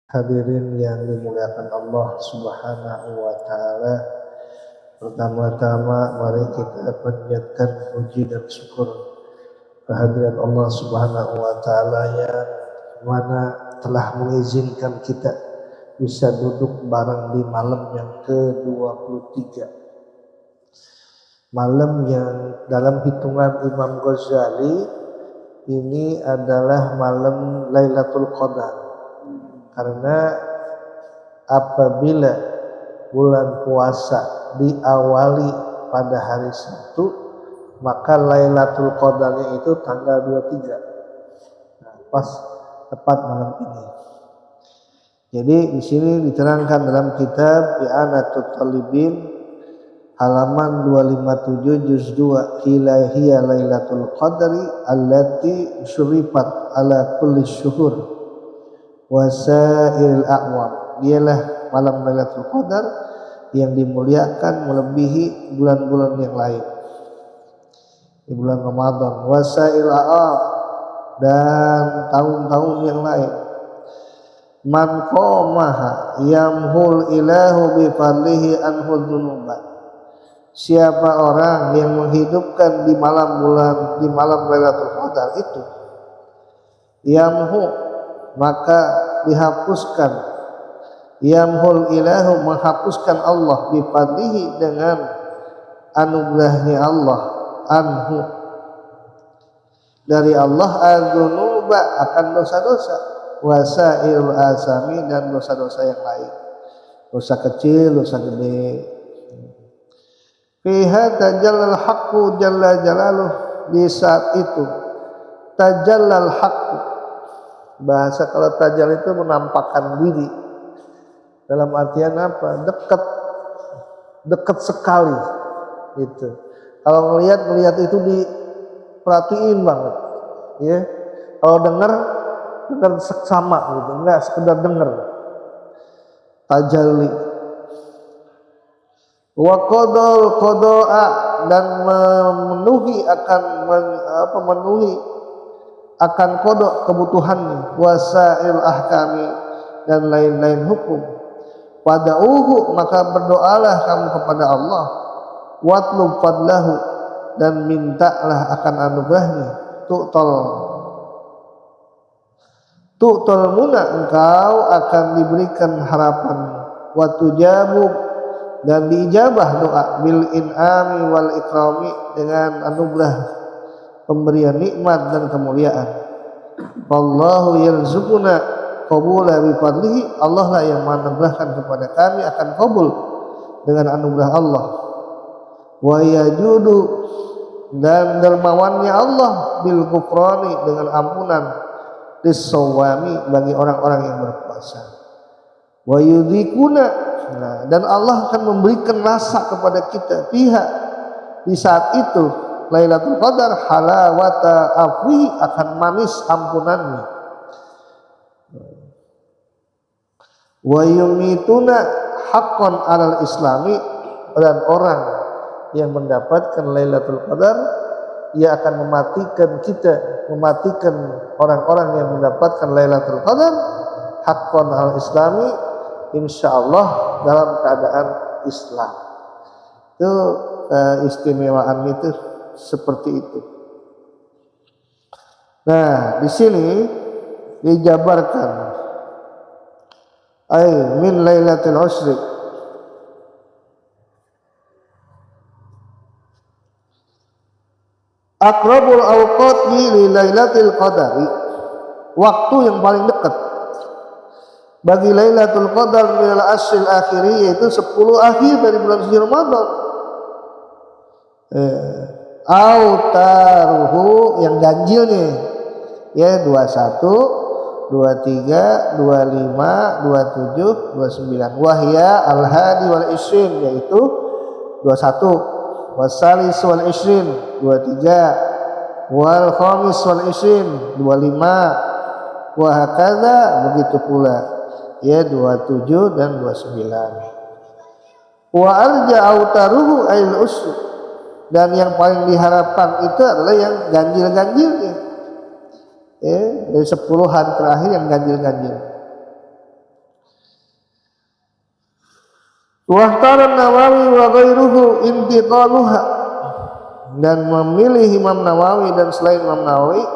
Hadirin yang dimuliakan Allah Subhanahu wa taala. Pertama-tama mari kita panjatkan puji dan syukur kehadiran Allah Subhanahu wa taala yang mana telah mengizinkan kita bisa duduk bareng di malam yang ke-23. Malam yang dalam hitungan Imam Ghazali ini adalah malam Lailatul Qadar. Karena apabila bulan puasa diawali pada hari Sabtu, maka Lailatul Qadarnya itu tanggal 23. Nah, pas tepat malam ini. Jadi di sini diterangkan dalam kitab I'anatul Talibin halaman 257 juz 2, hiya Lailatul Qadri allati syurifat ala kulli syuhur wasairil a'wam. Dialah malam Lailatul Qadar yang dimuliakan melebihi bulan-bulan yang lain di bulan Ramadan, wasairil a'wam, dan tahun-tahun yang lain. Man qamaha yamhul ilahu bi fadlihi anhul dunuba. Siapa orang yang menghidupkan di malam Lailatul Qadar itu, yamhu, maka dihapuskan, yamhul ilahu, menghapuskan Allah, bifadlihi, dengan anugerahnya Allah, anhu, dari Allah, adzunuba, akan dosa-dosa, wasail asami, dan dosa-dosa yang lain, dosa kecil, dosa gede. Fiha tajallal haqqu jalla jalaluh. Di saat itu tajallal haqqu, bahasa kalau tajal itu menampakkan diri, dalam artian apa? Dekat sekali gitu. Kalau melihat itu diperhatiin banget, ya. Kalau dengar seksama gitu, enggak sekedar dengar. Tajalli. Wa qadal qada'a, dan memenuhi akan kodok kebutuhannya, wasail ahkami, dan lain-lain hukum. Pada'uhu, maka berdoalah kamu kepada Allah, watlub fadlahu, dan mintalah akan anugerahnya, tu'tol muna, engkau akan diberikan harapan, watujabu, dan diijabah doa, bil in'ami wal ikrami, dengan anugerah, pemberian nikmat dan kemuliaan. Wallahu yarzuquna qabula bi fadlihi, Allah lah yang menganugerahkan kepada kami akan qabul dengan anugerah Allah. Wa yajudu, dan dermawannya Allah, bil ghufrani, dengan ampunan, lis-sawami, bagi orang-orang yang berpuasa. Wa yudhikuna, dan Allah akan memberikan rasa kepada kita, pihak di saat itu Lailatul Qadar, halawata afwi, akan manis ampunannya. Wa yumituna haqqan alal islami, dan orang yang mendapatkan Lailatul Qadar, ia akan mematikan orang-orang yang mendapatkan Lailatul Qadar haqqan alal islami, insyaallah dalam keadaan Islam. Itu istimewaan itu seperti itu. Nah, di sini dijabarkan min lailatul usri, aqrabul awqati li lailatul qadari, waktu yang paling dekat bagi Lailatul Qadar minal ashril akhiri, yaitu 10 akhir dari bulan suci Ramadan. Autaruhu, yang ganjilnya, ya, 21, 23, 25, 27, 29. Wahya al-hadi wal ishrin, yaitu 21, wasalis wal ishrin, 23, wal khamis wal ishrin, 25, wa hakadha, begitu pula, ya, 27 dan 29. Wa arja autaruhu ail usr, dan yang paling diharapkan itu adalah yang ganjil-ganjilnya, dari 10 hari terakhir yang ganjil-ganjil. Wahtaran Nawawi wa ghairuhu intiqaluha, dan memilih Imam Nawawi dan selain Imam Nawawi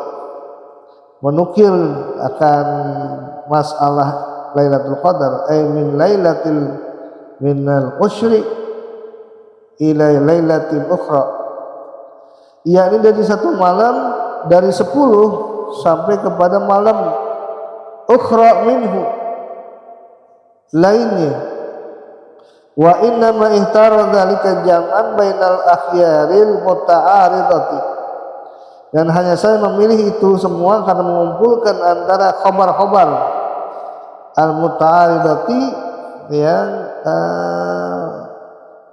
menukil akan masalah Lailatul Qadar, ay min lailatil minal usyri ila lailatil ukhra, yakni dari satu malam dari 10 sampai kepada malam ukhra minhu lainnya. Wa inna ma ihtara dzalika jam'an bainal akhyaril muta'aridati, dan hanya saya memilih itu semua karena mengumpulkan antara khabar-khabar al-muta'aridati yang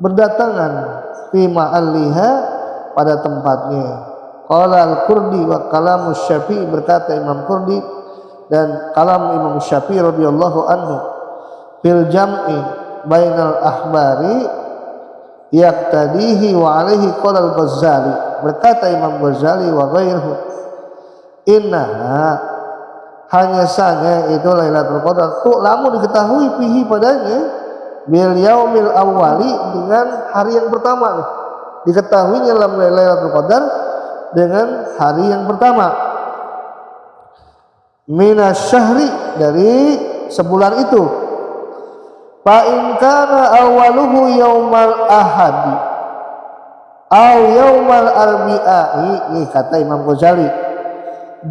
berdatangan fi ma'alliha pada tempatnya. Qala al-Qurdi wa kalamu Syafi'i, berkata Imam Qurdi dan kalam Imam Syafi'i radhiyallahu anhu, fil jam'i bainal ahbari yaqtadihi wa alaihi qala al-Ghazali, berkata Imam Ghazali wa ghairuhu, inna hanya saja itu Lailatul Qadar tu lamu diketahui fihi padanya bil yaumil awwali, dengan hari yang pertama. Diketahuinya dalam Lailatul Qadar dengan hari yang pertama, minasyahri, dari sebulan itu. Fa in kana awwaluhu yaumal ahadi aw yaumal arbi'i, ini kata Imam Ghazali,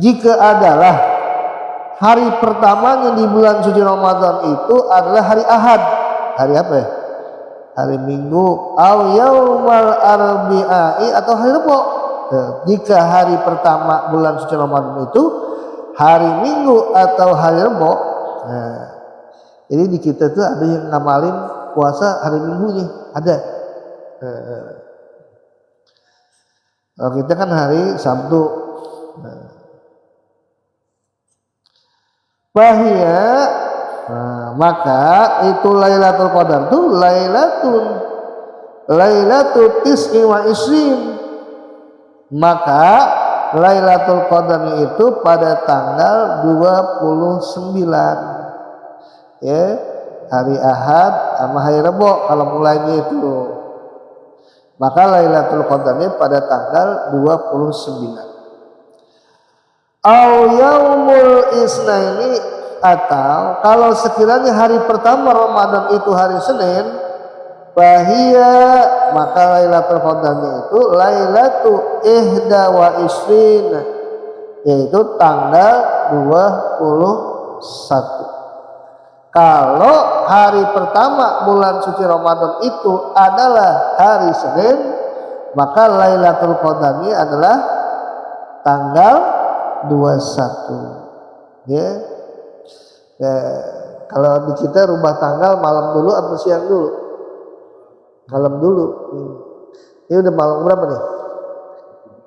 jika adalah hari pertamanya di bulan suci Ramadan itu adalah hari Ahad, hari apa ya? Hari Minggu, aw yaumal arbi'i, atau hari Rebo. Jika hari pertama bulan suci Ramadan itu hari Minggu atau hari Rebo, nah, jadi di kita tuh ada yang ngamalin puasa hari Minggunya, ada. Kalau kita kan hari Sabtu. Bahia, maka itu Lailatul Qadar itu Lailatul Tis'i wa Isrin, maka Lailatul Qadar itu pada tanggal 29, ya, hari Ahad sama hari Rebo kalau mulainya itu. Maka Lailatul Qadarnya pada tanggal 29. Au yaumul isnaini, atau kalau sekiranya hari pertama Ramadan itu hari Senin, bahia, maka Lailatul Qadarnya itu Lailatul ihda wa isrin, yaitu tanggal 21. Kalau hari pertama bulan suci Ramadan itu adalah hari Senin, maka Lailatul Qadarnya adalah tanggal 21. Ya. Kalau di kita rubah tanggal malam dulu atau siang dulu? Malam dulu. Ini udah malam berapa nih?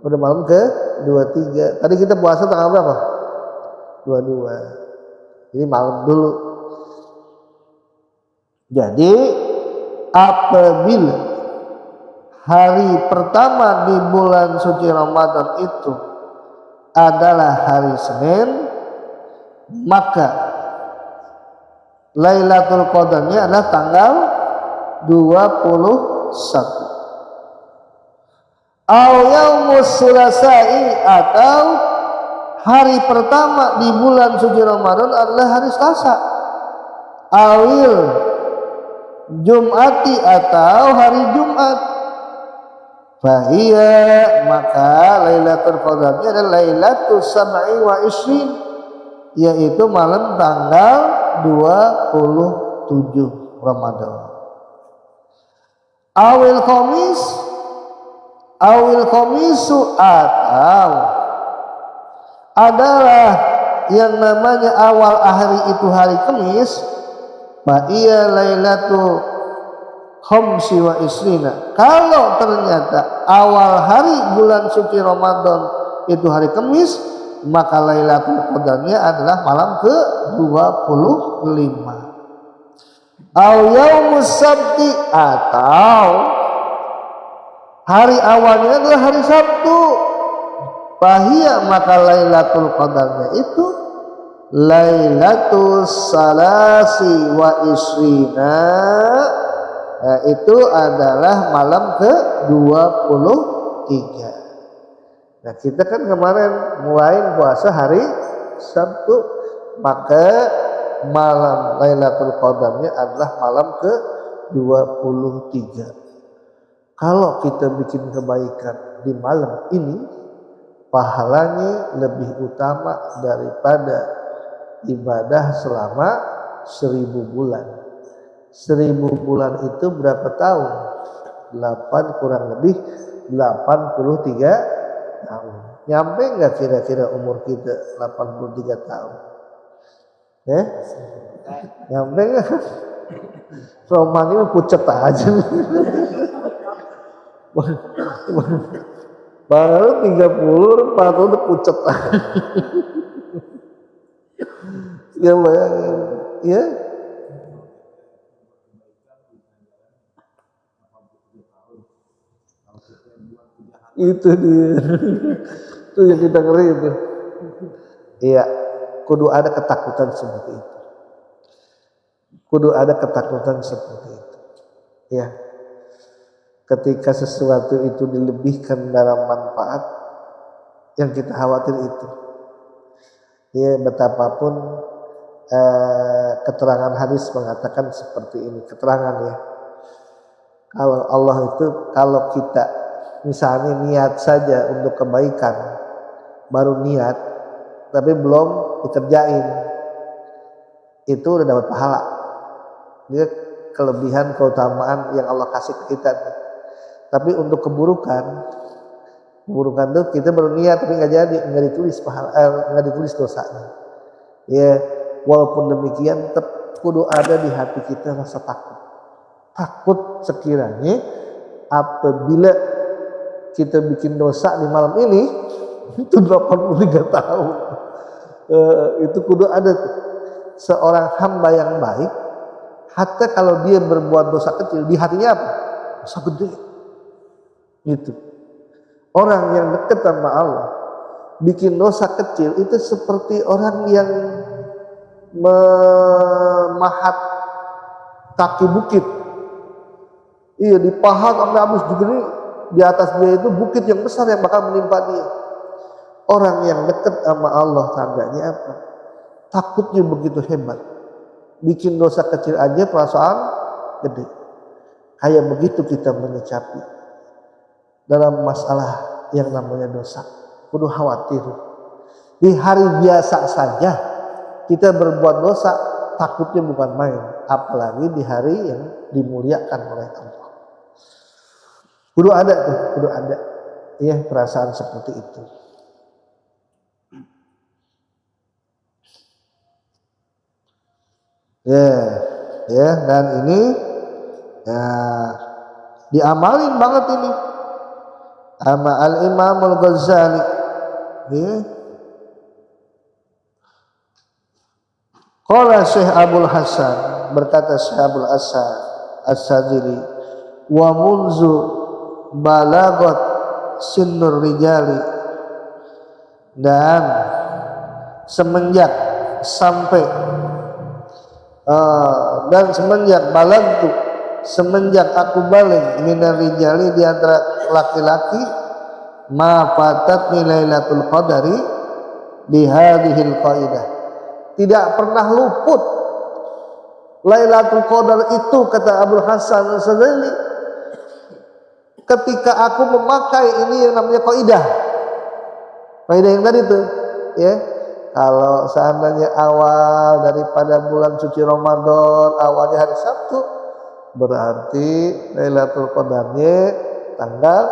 Udah malam ke 23. Tadi kita puasa tanggal berapa? 22. Jadi malam dulu. Jadi apabila hari pertama di bulan suci Ramadan itu adalah hari Senin, maka Lailatul Qadarnya adalah tanggal 21. Au yaumus sulasai, atau hari pertama di bulan suci Ramadan adalah hari Selasa. Awil Jum'ati, atau hari Jumat. Fahiyya, maka Lailatul Qadarnya adalah Lailatul Sab'i wa Isrin, yaitu malam tanggal 27 Ramadan. Awil Khamisu, atau adalah yang namanya awal hari itu hari Kamis. Fahiyya Lailatul Khamsi wa Isrina, kalau ternyata awal hari bulan suci Ramadan itu hari Kamis, maka Lailatul Qadarnya adalah malam ke-25. Au yaumus sabti, atau hari awalnya adalah hari Sabtu. Fahiyya, maka Lailatul Qadarnya itu Lailatul Salasi wa Isrina, itu adalah malam ke-23. Nah kita kan kemarin mulai puasa hari Sabtu, maka malam Lailatul Qadarnya adalah malam ke-23. Kalau kita bikin kebaikan di malam ini, pahalanya lebih utama daripada ibadah selama 1000 bulan. 1000 bulan itu berapa tahun? 8 kurang lebih 83 tahun. Nyampe nggak kira-kira umur kita 83 tahun? Nyampe nggak? Roman ini pucet aja. Baru 30, 40 udah pucet. Ya bayangin, ya. Itu dia. Itu yang kita ngeri itu. Iya, kudu ada ketakutan seperti itu. Kudu ada ketakutan seperti itu. Ya. Ketika sesuatu itu dilebihkan dalam manfaat, yang kita khawatir itu. Ya, betapapun keterangan hadis mengatakan seperti ini. Keterangan ya. Kalau Allah itu, kalau kita misalnya niat saja untuk kebaikan, baru niat, tapi belum dikerjain, itu udah dapat pahala. Dia kelebihan keutamaan yang Allah kasih ke kita. Tapi untuk keburukan tuh kita baru niat tapi nggak jadi, nggak ditulis pahala, nggak ditulis dosanya. Ya, walaupun demikian tetap kudu ada di hati kita rasa takut. Takut sekiranya apabila kita bikin dosa di malam ini itu 83 tahun. Itu kudu ada tuh. Seorang hamba yang baik, hatta kalau dia berbuat dosa kecil, di hatinya apa? Dosa gede. Gitu. Orang yang dekat sama Allah bikin dosa kecil itu seperti orang yang memahat kaki bukit. Iya, dipahat sampai habis begini, di atas dia itu bukit yang besar yang bakal menimpa dia. Orang yang dekat sama Allah tandanya apa? Takutnya begitu hebat. Bikin dosa kecil aja perasaan gede. Kayak begitu kita menyikapi dalam masalah yang namanya dosa. Kudu khawatir. Di hari biasa saja kita berbuat dosa, takutnya bukan main. Apalagi di hari yang dimuliakan oleh Allah. Kudu ada tuh, kudu ada. Ya, perasaan seperti itu. Ya, dan ini ya, diamalin banget ini. Ama al-Imam al-Ghazali, ya. Qala Syekh Abdul Hasan, berkata Syekh Abdul Hasan As-Sajili, wa munzu balagot sinnur rijali, dan semenjak sampai dan semenjak balagtu, semenjak aku balik minar rijali, di antara laki-laki, ma fatatni Lailatul Qadari bihadhil qaidah, tidak pernah luput Lailatul Qadar itu, kata Abdul Hasan As-Sajili, ketika aku memakai ini yang namanya kaidah yang tadi tuh, ya. Kalau seandainya awal daripada bulan suci Ramadan awalnya hari Sabtu, berarti Lailatul Qadarnya tanggal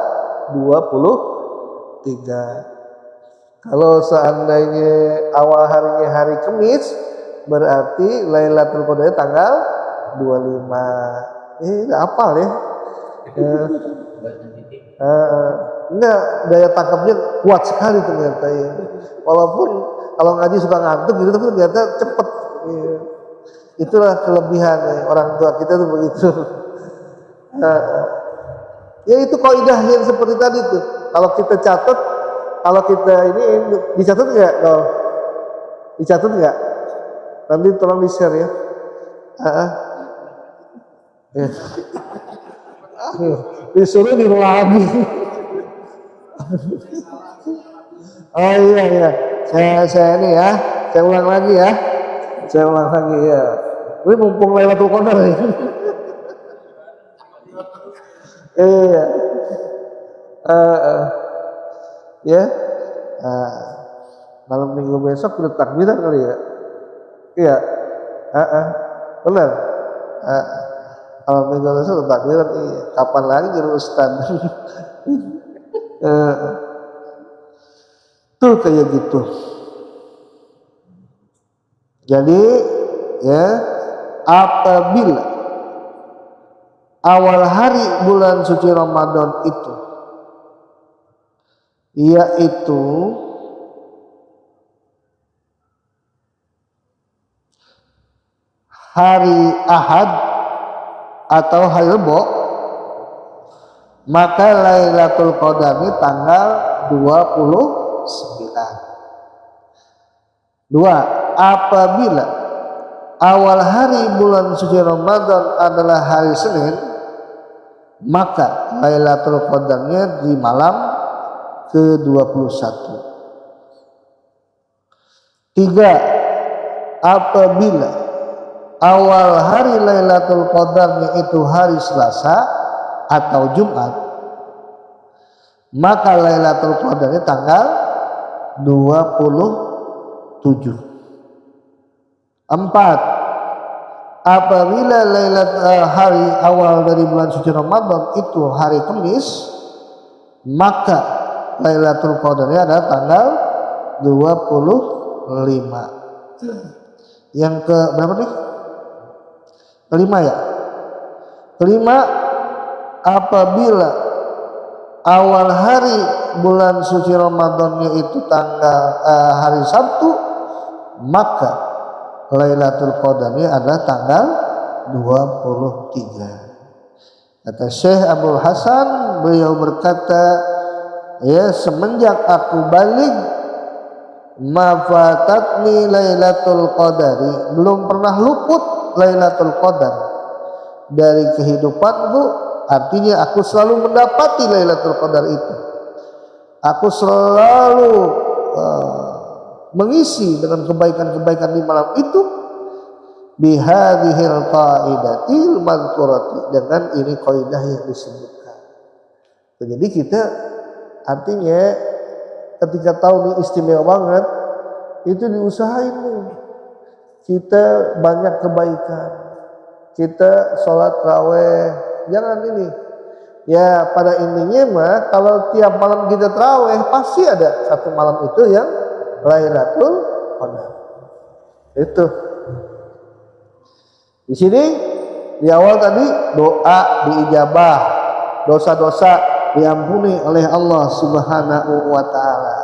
23. Kalau seandainya awal harinya hari Kamis, berarti Lailatul Qadarnya tanggal 25. Apal ya? Enggak, daya tangkapnya kuat sekali ternyata ya. Walaupun kalau ngaji suka ngantuk gitu, tapi ternyata cepet. Ya. Itulah kelebihan ya. Orang tua kita tuh begitu. Ya itu kaidah yang seperti tadi tuh. Kalau kita catat, kalau kita ini dicatat nggak? Dicatat nggak? Nanti tolong di share ya. Ya. Disuruh di lagi. Oh iya. Saya ini ya. Saya ulang lagi ya. Ya. Ini mumpung Lailatul Qadar nih. Iya. Ya. Malam minggu besok udah takbiran kali ya. Iya. Benar. Malam minggu besok udah takbiran. Iya. Kapan lagi jadi ustaz? Tuh kayak gitu. Jadi ya, apabila awal hari bulan suci Ramadan itu yaitu hari Ahad atau hari Rebo, maka Lailatul Qadar tanggal 29. Dua, apabila awal hari bulan suci Ramadan adalah hari Senin, maka Lailatul Qadarnya di malam ke-21. Tiga, apabila awal hari Lailatul Qadarnya itu hari Selasa atau Jumat, maka Lailatul Qadarnya tanggal 27. Empat, apabila hari awal dari bulan suci Ramadan itu hari Kamis, maka Lailatul Qadarnya adalah tanggal 25. Yang ke berapa nih? Kelima ya. Kelima, apabila awal hari bulan suci Ramadannya itu tanggal hari Sabtu, maka Lailatul Qadarnya adalah tanggal 23. Kata Syekh Abdul Hasan, beliau berkata, ya, semenjak aku balik, mafatatni Lailatul Qadari, belum pernah luput Lailatul Qadar dari kehidupanku. Artinya aku selalu mendapati Lailatul Qadar itu. Aku selalu mengisi dengan kebaikan-kebaikan di malam itu, bihadhil qaidatil madhkurati, dengan ini kaidah yang disebutkan. Jadi kita artinya ketika tahu ini istimewa banget, itu diusahain nih. Kita banyak kebaikan, kita sholat raweh, jangan ini. Ya pada intinya mah kalau tiap malam kita taraweh pasti ada satu malam itu yang Lailatul Qadar. Itu. Di sini di awal tadi doa diijabah, dosa-dosa diampuni oleh Allah Subhanahu wa taala.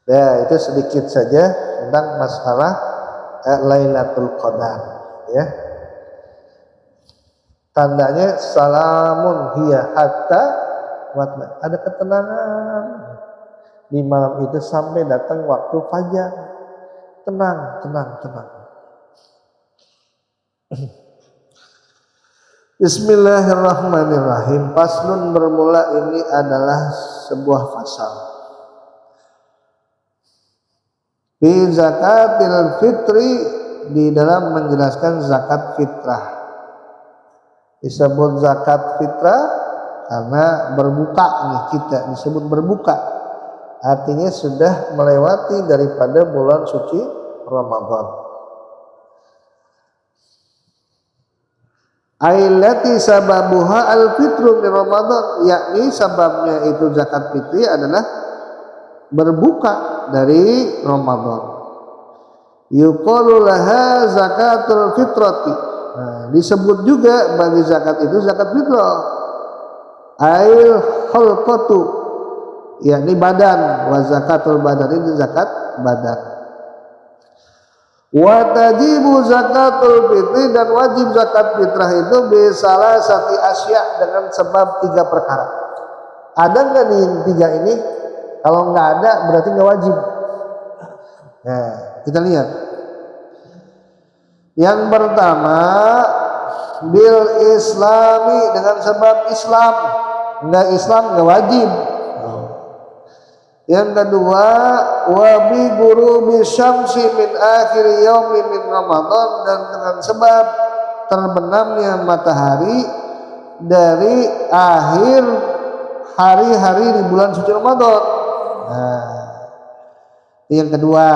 Ya, itu sedikit saja tentang masalah Lailatul Qadar, ya. Tandanya salamun hiya hatta watla, ada ketenangan di malam itu sampai datang waktu fajar. Tenang. Bismillahirrahmanirrahim. Faslun, bermula ini adalah sebuah fasal. Fi zakatil fitri, di dalam menjelaskan zakat fitrah. Disebut zakat fitrah karena berbuka nih, kita disebut berbuka. Artinya sudah melewati daripada bulan suci Ramadan. Ailati sababuha al-fitru min Ramadan, yakni sababnya itu zakat fitri adalah berbuka dari Ramadan. Yuqalu laha zakatul fitrati. Nah, disebut juga bagi zakat itu zakat fitrah. Ail khalqatu, yakni badan, wa zakatul badan itu zakat badan. Wa tajibu zakatul fitri, dan wajib zakat fitrah itu bisalah sati asya, dengan sebab 3 perkara. Ada nggak nih 3 ini? Kalau nggak ada berarti nggak wajib. Nah, kita lihat. Yang pertama bil islami, dengan sebab Islam. Enggak Islam enggak wajib. Yang kedua wa bi ghurubi syamsi min akhir yaumi min Ramadan, dan dengan sebab terbenamnya matahari dari akhir hari-hari di bulan suci Ramadan. Nah, yang kedua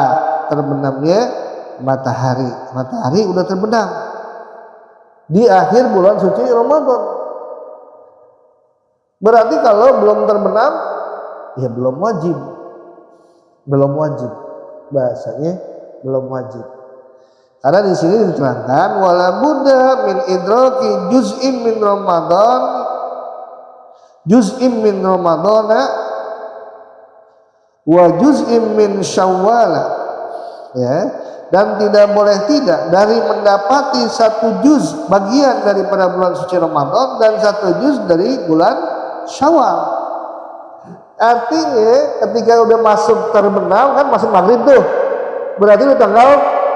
terbenamnya matahari. Matahari udah terbenam di akhir bulan suci Ramadan. Berarti kalau belum terbenam, ya belum wajib. Belum wajib. Bahasanya belum wajib. Karena di sini diterangkan wala budda min idraki juz'in min Ramadan, juz'in min Ramadana wa juz'in min Syawal. Ya, dan tidak boleh tidak dari mendapati satu juz bagian daripada bulan suci Ramadan dan satu juz dari bulan Syawal. Artinya ketika udah masuk terbenam, kan masuk maghrib tuh, berarti udah tanggal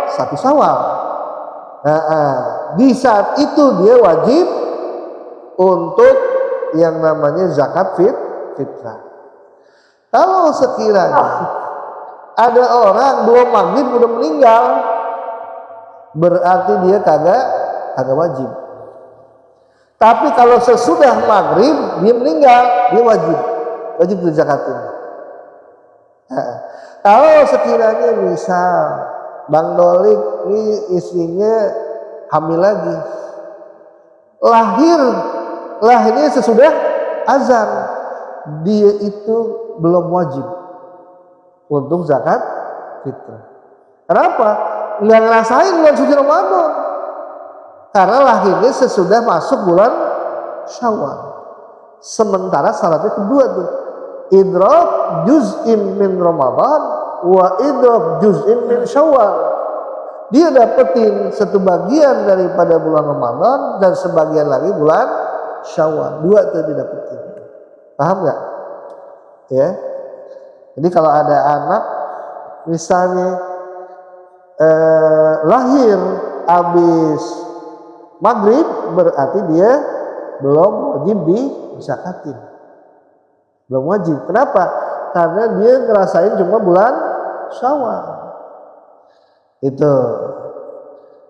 1 Syawal. Di saat itu dia wajib untuk yang namanya zakat fitrah. Kalau sekiranya ada orang belum maghrib udah meninggal, berarti dia kagak wajib. Tapi kalau sesudah maghrib dia meninggal, dia wajib dizakatin. Kalau sekiranya misal Bang Dolik ini istrinya hamil lagi, lahirnya sesudah azan, dia itu belum wajib untuk zakat fitrah. Kenapa? Nggak ngerasain bulan suci Ramadan, karena lahirnya sesudah masuk bulan Syawal. Sementara syaratnya kedua tuh, idrak juz'in min Ramadan wa idrak juz'in min Syawal. Dia dapetin satu bagian daripada bulan Ramadan dan sebagian lagi bulan Syawal. Dua tuh didapetin. Paham nggak? Ya. Jadi kalau ada anak misalnya lahir habis maghrib, berarti dia belum wajib dizakatin. Belum wajib. Kenapa? Karena dia ngerasain cuma bulan Syawal. Itu.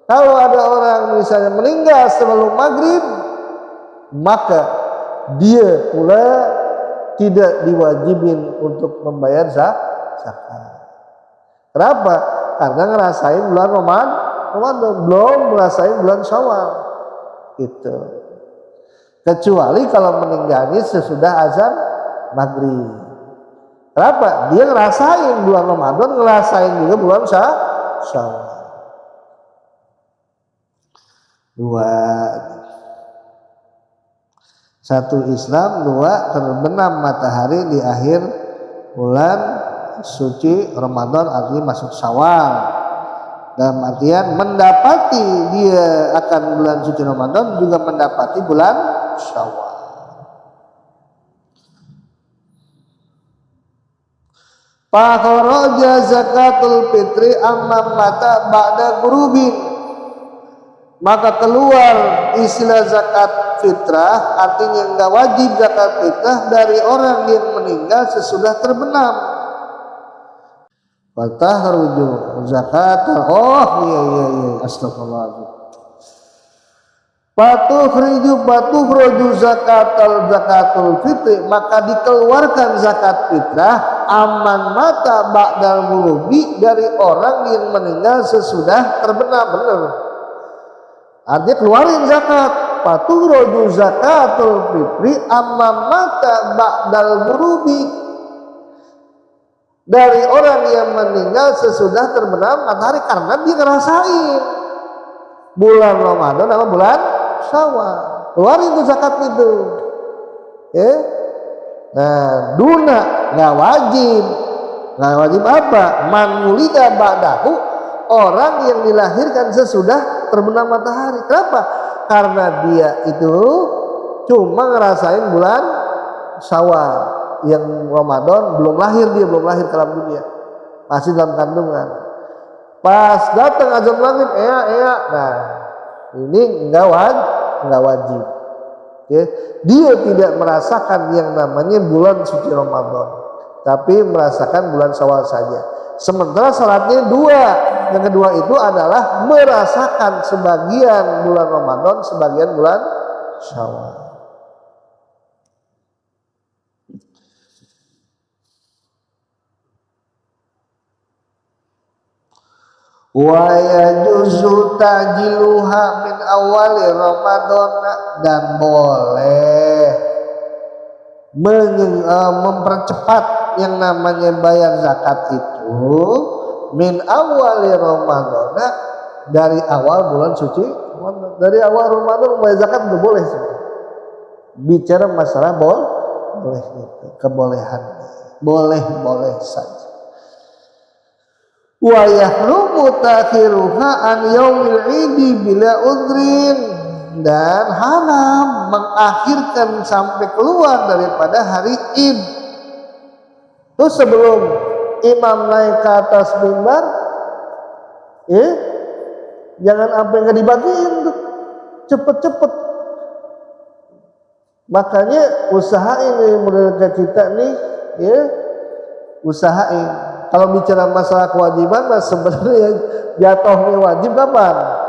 Kalau ada orang misalnya meninggal sebelum maghrib, maka dia pula tidak diwajibin untuk membayar zakat. Kenapa? Karena ngerasain bulan Ramadan, belum ngerasain bulan Syawal. Itu. Kecuali kalau meninggalnya sesudah azan maghrib. Kenapa? Dia ngerasain bulan Ramadan, ngerasain juga bulan Syawal. Dua. Satu Islam, dua terbenam matahari di akhir bulan suci Ramadan, artinya masuk Syawal. Dalam artian mendapati dia akan bulan suci Ramadan, juga mendapati bulan Syawal. Fa kharaja zakatul fitri amma mata ba'da ghurubin. Maka keluar istilah zakat fitrah, artinya enggak wajib zakat fitrah dari orang yang meninggal sesudah terbenam. Fatahruju zakat. Oh iya astagfirullahaladzim. Patukhruju zakatul fitri, maka dikeluarkan zakat fitrah aman mata ba'dal ghulubi, dari orang yang meninggal sesudah terbenam. Benar. Artinya keluarin zakat. Patukhruju zakatul fitri aman mata ba'dal ghulubi, dari orang yang meninggal sesudah terbenam matahari, karena dia ngerasain bulan Ramadan sama bulan Syawal. Keluarin itu zakat itu. Nah, duna nggak wajib. Nggak wajib apa? Man wulida ba'dahu, orang yang dilahirkan sesudah terbenam matahari. Kenapa? Karena dia itu cuma ngerasain bulan Syawal, yang Ramadan belum lahir, dia belum lahir ke dalam dunia, masih dalam kandungan. Pas datang azan maghrib, nah ini enggak wajib. Ya. Dia tidak merasakan yang namanya bulan suci Ramadan, tapi merasakan bulan Syawal saja. Sementara syaratnya dua. Yang kedua itu adalah merasakan sebagian bulan Ramadan, sebagian bulan Syawal. Wa yajuzu ta'jiluha min awali Ramadan, dan boleh mempercepat yang namanya bayar zakat itu min awali Ramadan, dari awal bulan suci Ramadan. Dari awal Ramadan bayar zakat udah boleh sih. Bicara masalah boleh gitu, kebolehan, boleh saja. Wa yahrumu ta'khiruha an yaumil idi bila udrin, dan haram mengakhirkan sampai keluar daripada hari Id. Terus sebelum imam naik ke atas mimbar, jangan sampai nggak dibagiin tuh, cepet-cepet. Makanya usahain nih model kita nih, usahain. Kalau bicara masalah kewajiban, mas sebenarnya jatuhnya wajib kapan?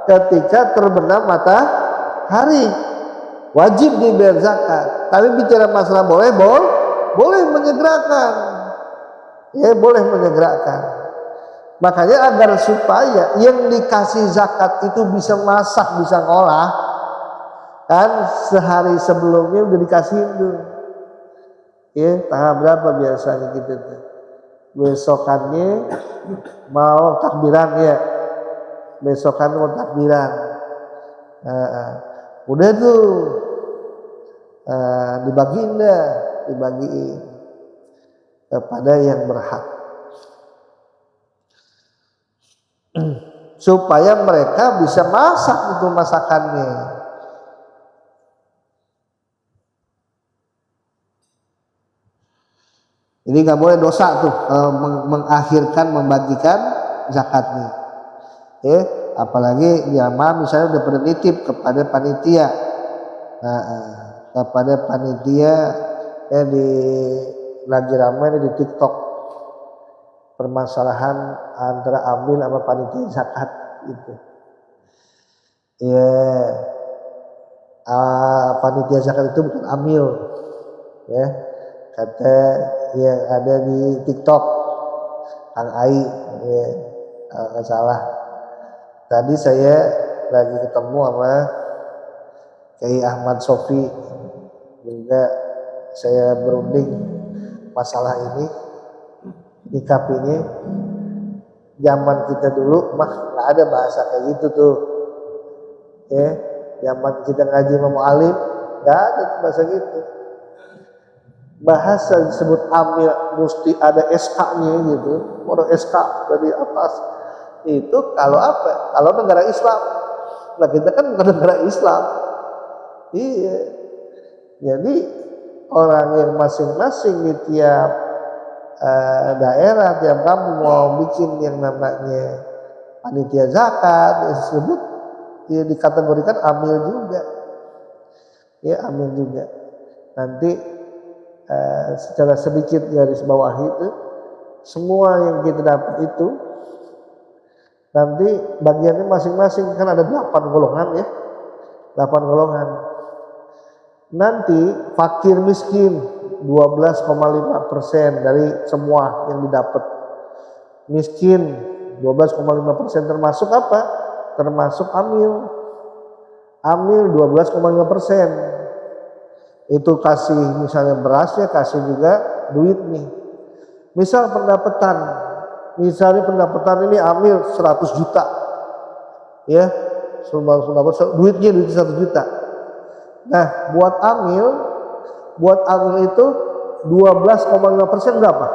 Ketika terbenam matahari, wajib dibayar zakat. Tapi bicara masalah boleh menyegerakan, boleh menyegerakan. Makanya agar supaya yang dikasih zakat itu bisa masak, bisa ngolah, kan sehari sebelumnya udah dikasih itu. Tanggal berapa biasanya gitu tuh? Besokannya mau takbiran besokan mau takbiran, udah tuh dibagiin kepada yang berhak supaya mereka bisa masak itu masakannya. Ini nggak boleh dosa tuh mengakhirkan membagikan zakatnya. Apalagi jamaah misalnya udah pada nitip kepada panitia, di lagi ramai di TikTok permasalahan antara amil sama panitia zakat gitu. Panitia zakat itu bukan amil, kata yang ada di TikTok Kang Ai, nggak salah. Tadi saya lagi ketemu sama Kiai Ahmad Sofi, juga saya berunding masalah ini. Nyikapinya zaman kita dulu mah nggak ada bahasa kayak gitu tuh, zaman kita ngaji sama mu'alim nggak ada bahasa gitu. Bahasa disebut amil mesti ada SK-nya gitu, ada SK dari atas. Itu kalau apa? Kalau negara Islam. Nah kita kan bukan negara Islam. Jadi orang yang masing-masing di tiap daerah, tiap kampung mau bikin yang namanya panitia zakat disebut, dikategorikan amil juga. Amil juga. Nanti secara sedikit garis bawah itu semua yang kita dapat itu nanti bagiannya masing-masing, kan ada 8 golongan 8 golongan. Nanti fakir miskin 12,5% dari semua yang didapat. Miskin 12,5%, termasuk apa? Termasuk amil 12,5%. Itu kasih misalnya berasnya, kasih juga duit nih. Misalnya pendapatan ini amil 100 juta, duitnya 100 juta. Nah buat amil itu 12,5% berapa?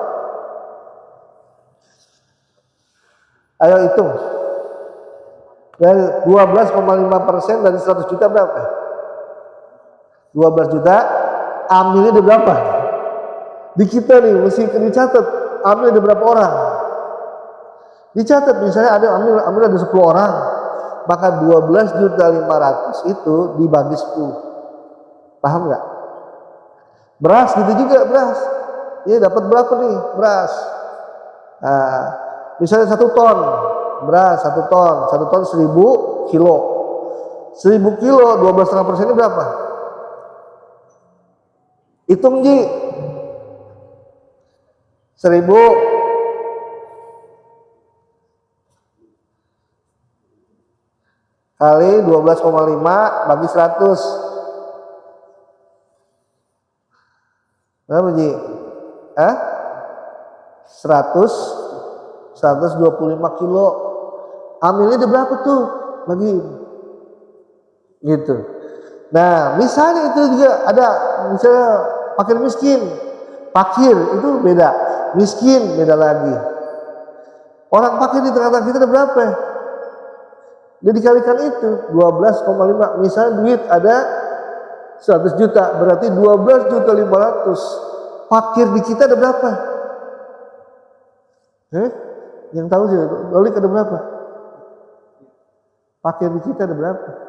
Ayo hitung. Dari 12,5% dari 100 juta berapa? 12 juta, amilnya ada berapa? Di kita nih mesti dicatat, amilnya ada berapa orang? Dicatat misalnya ambil ada 10 orang, maka 12.500.000 itu dibagi 10. Paham nggak? Beras gitu juga, beras. Ya dapat berapa nih beras? Nah, misalnya 1 ton beras, 1 ton 1.000 kilo. 1.000 kilo 12,5% berapa? Hitung Ji. 1.000 kali 12,5 bagi 100. Berapa Ji? 125 kilo. Ambilnya udah berapa tuh? Bagi gitu. Nah, misalnya itu juga ada misalnya fakir miskin. Fakir itu beda, miskin beda lagi. Orang fakir di tengah-tengah kita ada berapa? Dia dikalikan itu 12,5. Misalnya duit ada 100 juta, berarti 12.500.000. Fakir di kita ada berapa? Yang tahu sih, Dolik ada berapa? Fakir di kita ada berapa?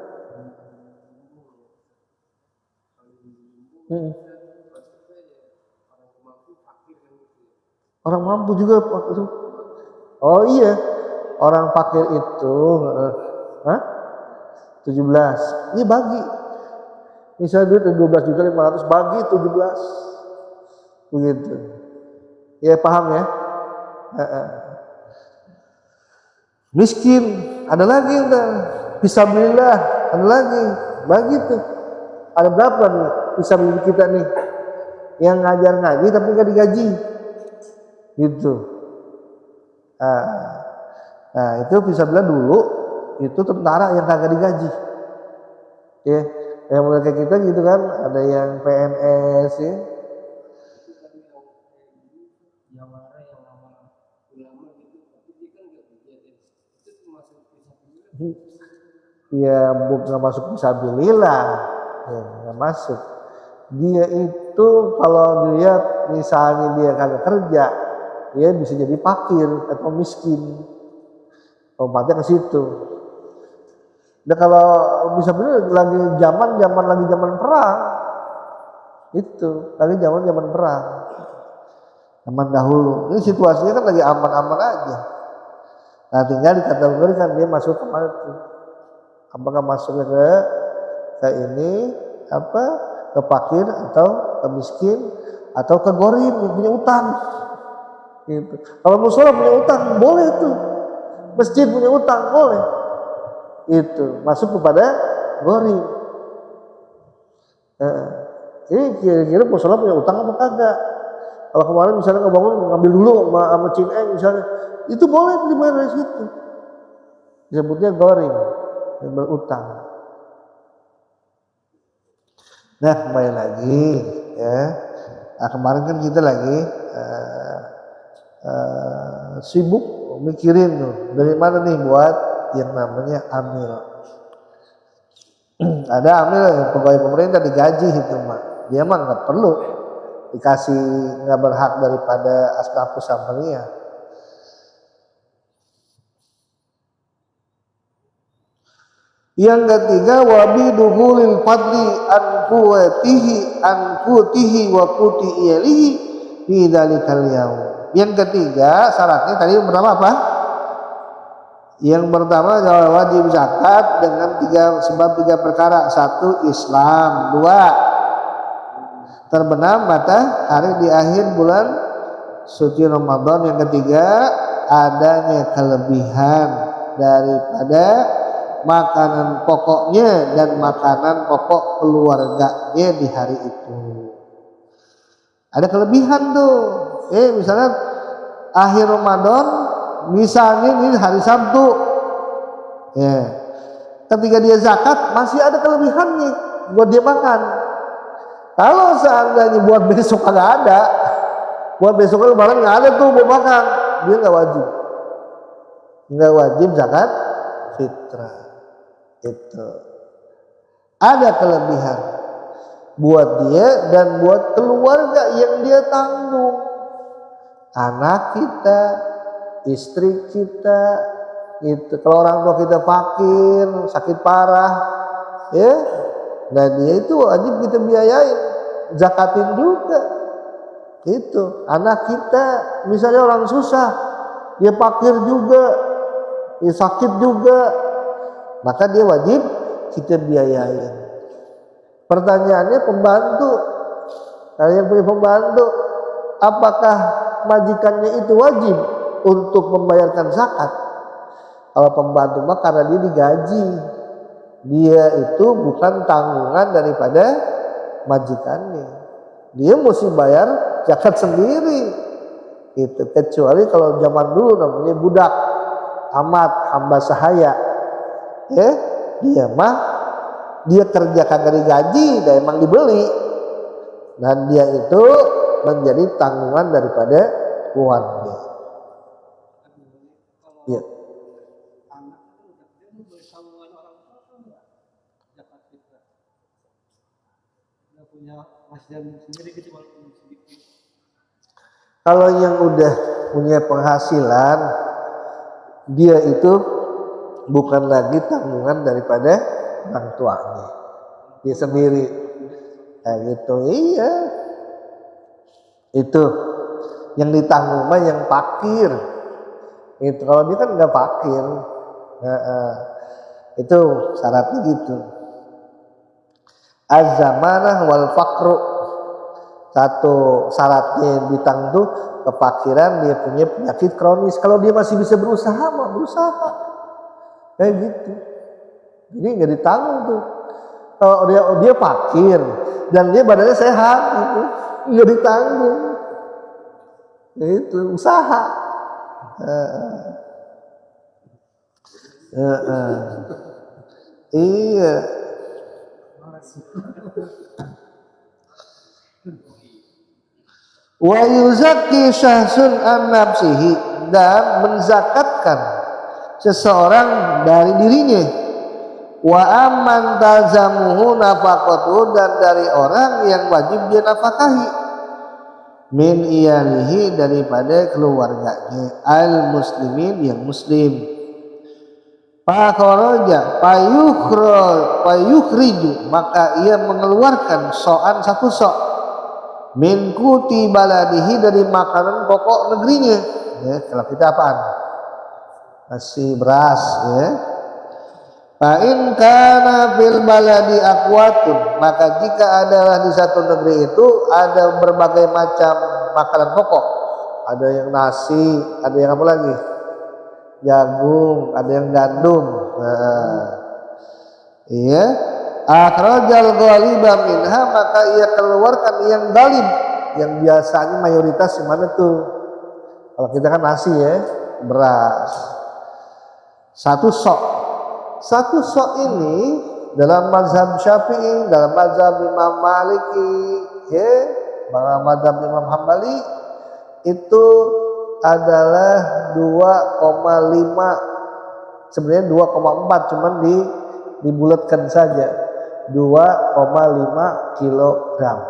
Orang mampu juga. Oh iya, orang fakir itu 17. Ini bagi. Misalnya duit 12.500.000 bagi 17. Begitu. Ya paham ya? Miskin ada lagi, fisabilillah ada lagi, bagi tuh. Ada berapa nih fisabilillah kita nih yang ngajar ngaji tapi nggak digaji, gitu. Nah itu fisabilillah dulu itu tentara yang kagak digaji, ya. Yang mulai kayak kita gitu kan, ada yang PNS ya. Ya bukan masuk fisabilillah, ya nggak masuk. Dia itu kalau dilihat misalnya dia kagak kerja, dia bisa jadi fakir atau miskin. Lompatnya ke situ. Dan kalau bisa benar lagi zaman perang, itu lagi zaman perang, zaman dahulu. Ini situasinya kan lagi aman-aman aja. Nah tinggal dikategorikan dia masuk ke mana tuh? Apakah masuknya ke ini apa, ke fakir atau ke miskin atau ke gorim yang punya utang? Gitu. Kalau musola punya utang boleh tuh, masjid punya utang boleh. Itu masuk kepada gorim. Ini kira-kira musola punya utang apa kagak? Kalau kemarin misalnya ngebangun ngambil dulu sama Cineng misalnya, itu boleh dibayar dari situ. Disebutnya gorim, yang berutang. Nah kembali lagi ya. Nah, kemarin kan kita lagi sibuk mikirin tuh dari mana nih buat yang namanya amil. Ada amil pegawai pemerintah digaji itu mah, dia mah nggak perlu dikasih, nggak berhak daripada Asnafus Samariyah. Yang ketiga wabi duhulil fadli an qutihi wa quti iyalihi fi dzalikal yaum. Yang ketiga syaratnya tadi pertama apa? Yang pertama wajib zakat dengan tiga perkara. 1 Islam, 2 terbenam matahari di akhir bulan suci Ramadan. Yang ketiga adanya kelebihan daripada makanan pokoknya dan makanan pokok keluarganya di hari itu. Ada kelebihan tuh. Misalnya akhir Ramadan, misalnya ini hari Sabtu, ya. Ketika dia zakat masih ada kelebihannya buat dia makan. Kalau seandainya buat besok agak ada, buat besok lebaran nggak ada tuh buat makan, dia nggak wajib zakat fitrah. Itu ada kelebihan buat dia dan buat keluarga yang dia tanggung, anak kita, istri kita, itu kalau orang tua kita fakir, sakit parah, ya, nah dia itu wajib kita biayain, zakatin juga. Itu anak kita, misalnya orang susah, dia fakir juga, dia sakit juga, maka dia wajib kita biayain. Pertanyaannya pembantu, kalau yang punya pembantu, apakah majikannya itu wajib untuk membayarkan zakat? Kalau pembantu mah karena dia digaji, dia itu bukan tanggungan daripada majikannya, dia mesti bayar zakat sendiri. Itu kecuali kalau zaman dulu namanya budak amat, hamba sahaya, ya, dia kerja kagak digaji, dan emang dibeli, dan dia itu menjadi tanggungan daripada tuannya. Ya. Kalau yang udah punya penghasilan, dia itu bukan lagi tanggungan daripada orang tuanya, dia sendiri. Nah, gitu, iya. Itu yang ditanggung mah yang fakir. Itu kalau dia kan nggak fakir. Itu syaratnya gitu. Az-zamanah wal faqru, satu syaratnya yang ditanggung tuh kefakiran, dia punya penyakit kronis. Kalau dia masih bisa berusaha, mah berusaha kayak gitu, jadi nggak ditanggung tuh. Kalau dia fakir dan dia badannya sehat, gitu nggak ditanggung. Itu usaha. Iya. Wa yuzakki syahsun an nafsihi, dan menzakatkan seseorang dari dirinya. Wa amman tazamuhu nafaqatu, dan dari orang yang wajib dia nafkahi, min iyalihi, daripada keluarganya, al muslimin, yang muslim. Fa kharaja fayukhriju, maka ia mengeluarkan so'an, satu sok, min kuti baladihi, dari makanan pokok negerinya. Ya, kalau kita apaan? Nasi, beras, ya. Fa in kana fil baladi aqwatun, maka jika adalah di satu negeri itu ada berbagai macam makanan pokok, ada yang nasi, ada yang apa lagi? Jagung, ada yang gandum. Nah, iya. Akhrajal ghaliba minha, maka ia keluarkan yang galib, yang biasanya mayoritas di mana tuh? Kalau kita kan nasi, ya, beras. Satu sok ini dalam mazhab Syafi'i, dalam mazhab Imam Maliki, ya, dalam mazhab Imam Hambali itu adalah 2,5, sebenarnya 2,4, cuman dibulatkan saja, 2,5 kilogram.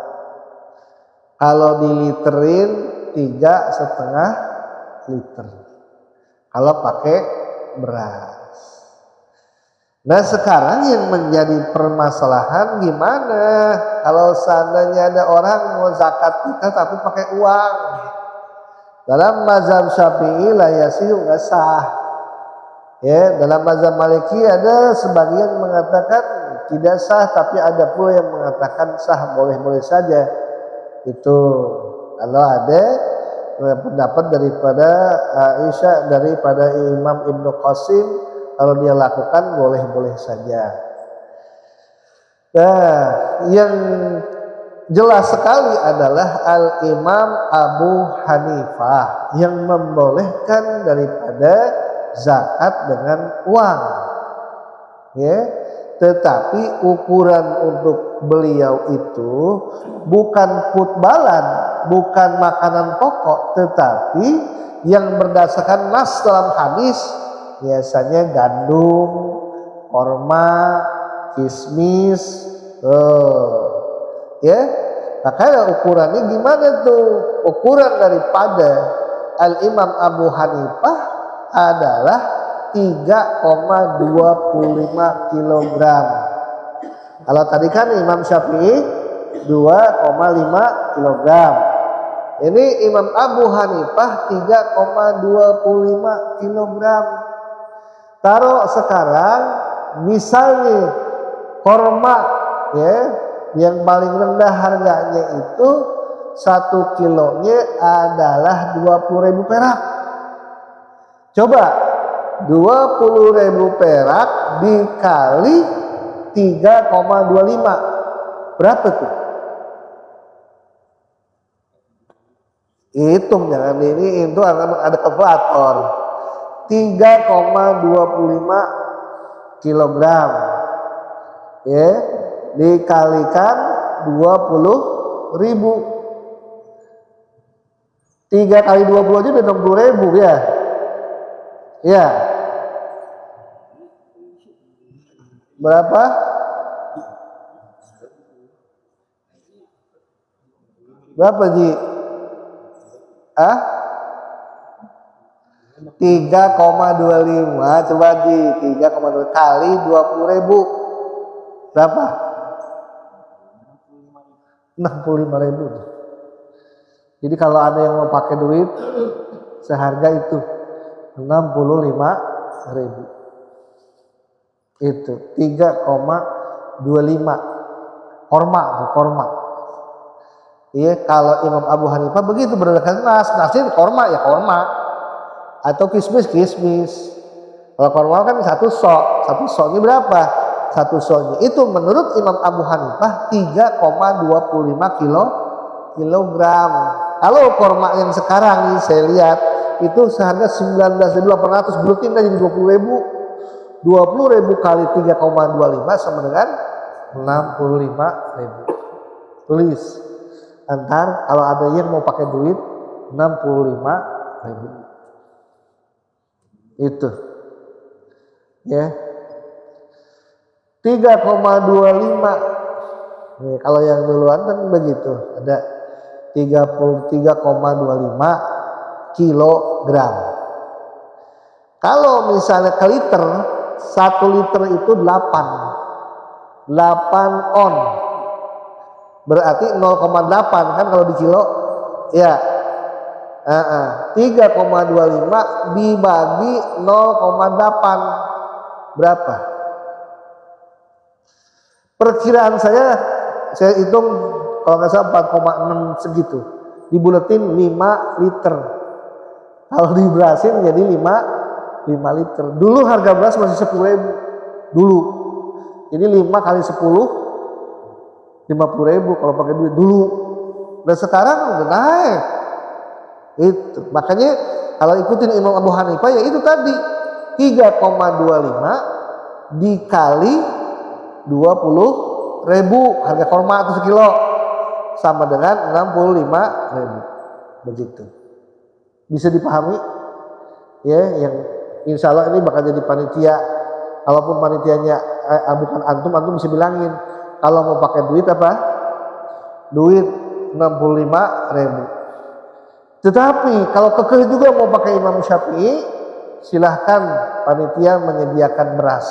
Kalau diliterin 3,5 liter kalau pakai beras. Nah, sekarang yang menjadi permasalahan, gimana kalau seandainya ada orang mau zakat kita tapi pakai uang? Dalam mazhab Syafi'i la yasihu, nggak sah. Ya, dalam mazhab Maliki ada sebagian mengatakan tidak sah, tapi ada pula yang mengatakan sah, boleh-boleh saja. Itu kalau ada pendapat daripada Aisyah, daripada Imam Ibnu Qasim, kalau dia lakukan boleh-boleh saja. Nah, yang jelas sekali adalah Al-Imam Abu Hanifah yang membolehkan daripada zakat dengan uang, ya. Tetapi ukuran untuk beliau itu bukan putbalan, bukan makanan pokok, tetapi yang berdasarkan nas dalam hadis, biasanya gandum, korma, kismis, ya. Makanya ukurannya gimana tuh? Ukuran daripada Al-Imam Abu Hanifah adalah 3,25 kilogram. Kalau tadi kan Imam Syafi'i 2,5 kilogram. Ini Imam Abu Hanifah 3,25 kilogram. Taruh sekarang misalnya korma ya, yang paling rendah harganya itu 1 kilonya adalah 20.000 perak. Coba 20.000 perak dikali 3,25 berapa tuh? Hitung, jangan ini itu ada kalkulator. 3,25 kilogram ya dikalikan 20.000. 3 kali 20 aja udah 60.000 ya. Ya. Berapa? Berapa Ji? 3,25. Coba Ji, 3,2 kali 20.000 berapa? 65.000. Jadi kalau ada yang mau pakai duit seharga itu 65.000. Itu 3,25 korma. Iya, kalau Imam Abu Hanifah begitu berdasarkan nasnya korma ya korma atau kismis. Kalau korma kan satu sok ini berapa? Satu soknya itu menurut Imam Abu Hanifah 3,25 kilogram. Kalau korma yang sekarang nih saya lihat itu seharga 19.800, berarti jadi 20.000. 20.000 kali 3,25 sama dengan 65.000. Tulis antar kalau ada yang mau pakai duit 65.000. Itu ya 3,25. Nih, kalau yang duluan kan begitu ada 33,25 kilogram. Kalau misalnya ke liter, 1 liter itu 8 on. Berarti 0,8 kan kalau di kilo ya. 3,25 dibagi 0,8 berapa? Perkiraan saya hitung kalau nggak salah 4,6 segitu. Dibuletin 5 liter. Kalau diberasin jadi 5 liter. Dulu harga beras masih 10.000 dulu. Jadi 5 kali 10 50.000 kalau pakai duit dulu. Dan sekarang udah naik. Itu makanya kalau ikutin Imam Abu Hanifah ya itu tadi 3,25 dikali 20.000 harga korma atau sekilo sama dengan 65.000. Begitu. Bisa dipahami? Ya, yang insya Allah ini bakal jadi panitia. Kalaupun panitianya bukan antum bisa bilangin kalau mau pakai duit apa? Duit 65.000. Tetapi kalau kekeh juga mau pakai Imam Syafi'i, silahkan panitia menyediakan beras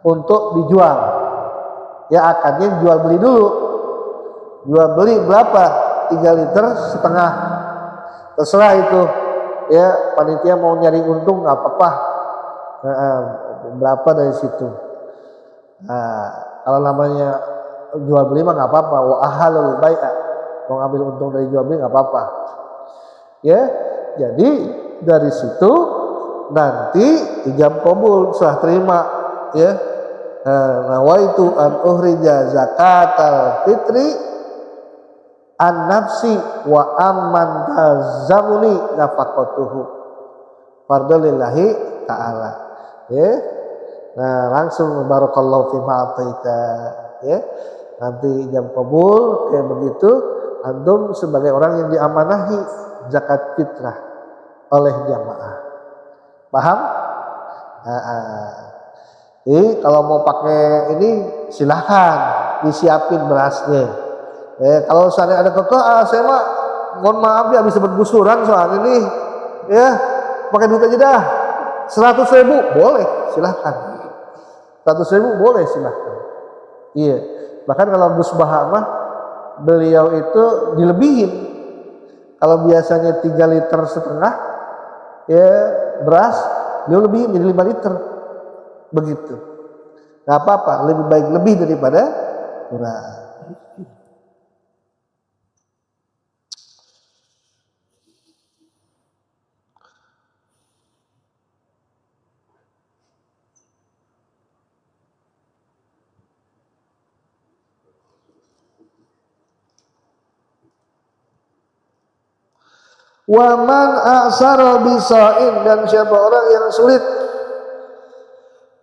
untuk dijual. Ya akadnya jual beli dulu. Jual beli berapa? 3 liter setengah. Terserah itu. Ya panitia mau nyari untung nggak apa-apa. Berapa dari situ. Kalau namanya jual beli mah nggak apa-apa. Wa ahalul bai'a. Mau ngambil untung dari jual beli nggak apa-apa. Ya, jadi dari situ nanti ijab qabul serah terima ya. Nawaitu an uhrija zakatal fitri an nafsi wa amman tazamuni nafaqatuhu fardalillahi ta'ala ya. Nah langsung barakallahu fi ma'ataita ya. Nanti ijab qabul kayak begitu antum sebagai orang yang diamanahi zakat fitrah oleh jamaah. Paham? Jadi kalau mau pakai ini silahkan disiapin berasnya. Kalau misalnya ada kekeh, saya mah mohon maaf ya habis dapat gusuran soal ini ya, pakai duit aja dah 100.000 boleh silahkan, 100.000 boleh silahkan. Iya, bahkan kalau Gus Baha mah beliau itu dilebihin. Kalau biasanya 3,5 liter ya beras, beliau lebihin jadi 5 liter begitu. Gak apa-apa, lebih baik lebih daripada kurang. Waman aksara bisain, dan siapa orang yang sulit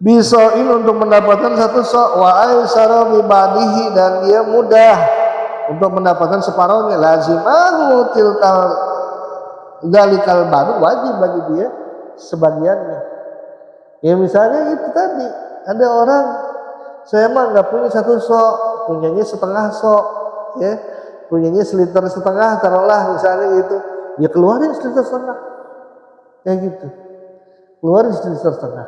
bisain untuk mendapatkan satu sok, wa aisara bibadihi, dan dia mudah untuk mendapatkan separuhnya, lazimahu tilkal dalikal badu, wajib bagi dia sebagiannya. Ya misalnya itu tadi ada orang, saya mah nggak punya 1 sok, punyanya setengah sok, ya punyanya 1,5 liter taruhlah misalnya gitu. Ya keluarin 1,5 liter, kayak gitu, keluarin 1,5 liter.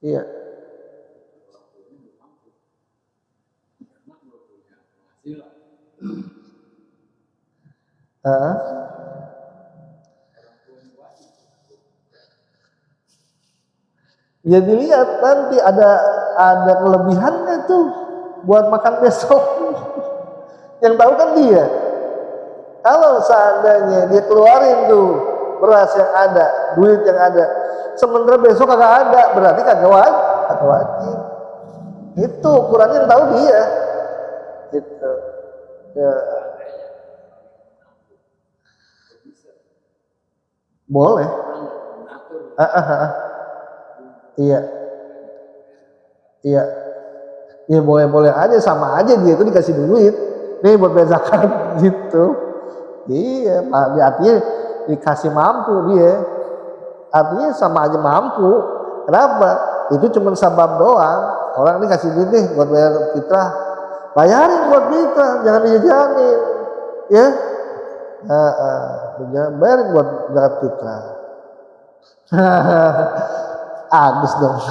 Iya. Ya dilihat nanti ada kelebihannya tuh buat makan besok. Yang tahu kan dia. Kalau seandainya dia keluarin tuh beras yang ada, duit yang ada, sementara besok kagak ada, berarti kagak wajib. Itu ukurannya yang tahu dia. Gitu. Ya. Boleh. Iya. Iya. Ya boleh-boleh aja, sama aja dia itu dikasih duit. Nih buat bayar zakat gitu. Iya, artinya dikasih mampu dia. Artinya sama aja mampu. Kenapa? Itu cuma sabab doang. Orang ini kasih duit nih buat bayar fitrah. Bayarin buat fitrah, jangan dijajanin. Ya. Bayarin buat zakat fitrah. Agus dong.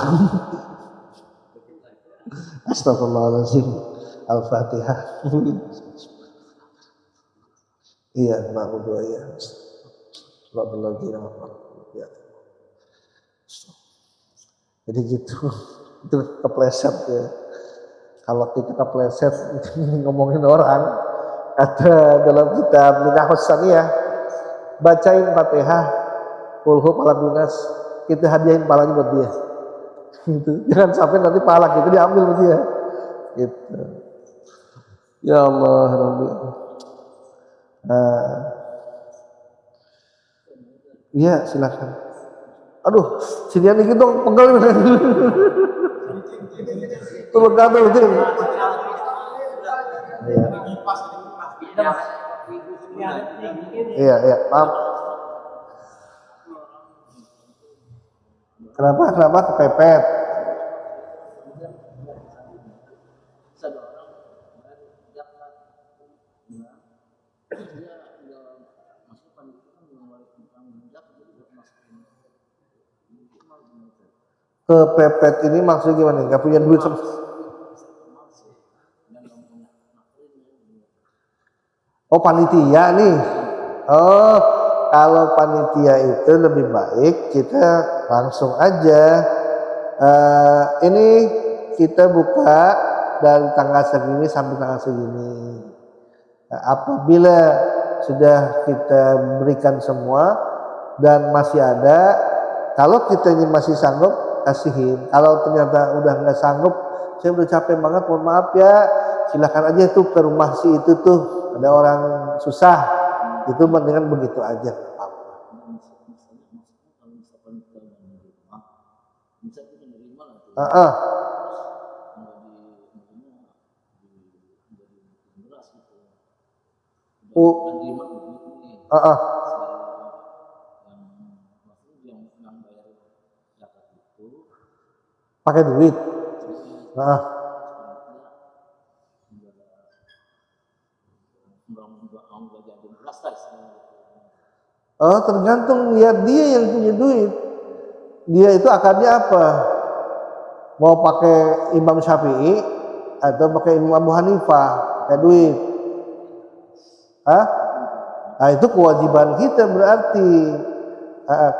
Astagfirullahaladzim. Al-Fatihah. Iya, maaf doa ya. Ya. Jadi gitu. Itu kepleset ya. Kalau kita kepleset ngomongin orang, ada dalam kitab Minahus Saniyah, bacain Fatihah, kulhu palabinas, kita hadiahin palanya buat dia. Gitu. Jangan sampai nanti pahala kita diambil sama dia. Gitu. Ya Allah, Rabbi. Iya, silakan. Aduh, sinian dikit dong, pegel. Tuh lega tuh, Iya, maaf. Kenapa kepepet? Kepepet ini maksudnya gimana? Gak punya duit sama. Oh panitia nih. Oh kalau panitia itu lebih baik kita langsung aja. Ini kita buka dari tanggal segini sampai tanggal segini. Nah, apabila sudah kita berikan semua dan masih ada, kalau kita ini masih sanggup, kasihin. Kalau ternyata udah nggak sanggup, saya udah capek banget, mohon maaf ya, silakan aja tuh ke rumah si itu tuh, ada orang susah, itu mendingan begitu aja. Pakai duit. Oh, tergantung lihat dia yang punya duit. Dia itu akadnya apa? Mau pakai Imam Syafi'i atau pakai Imam Abu Hanifah, pakai duit. Hah? Nah, itu kewajiban kita berarti.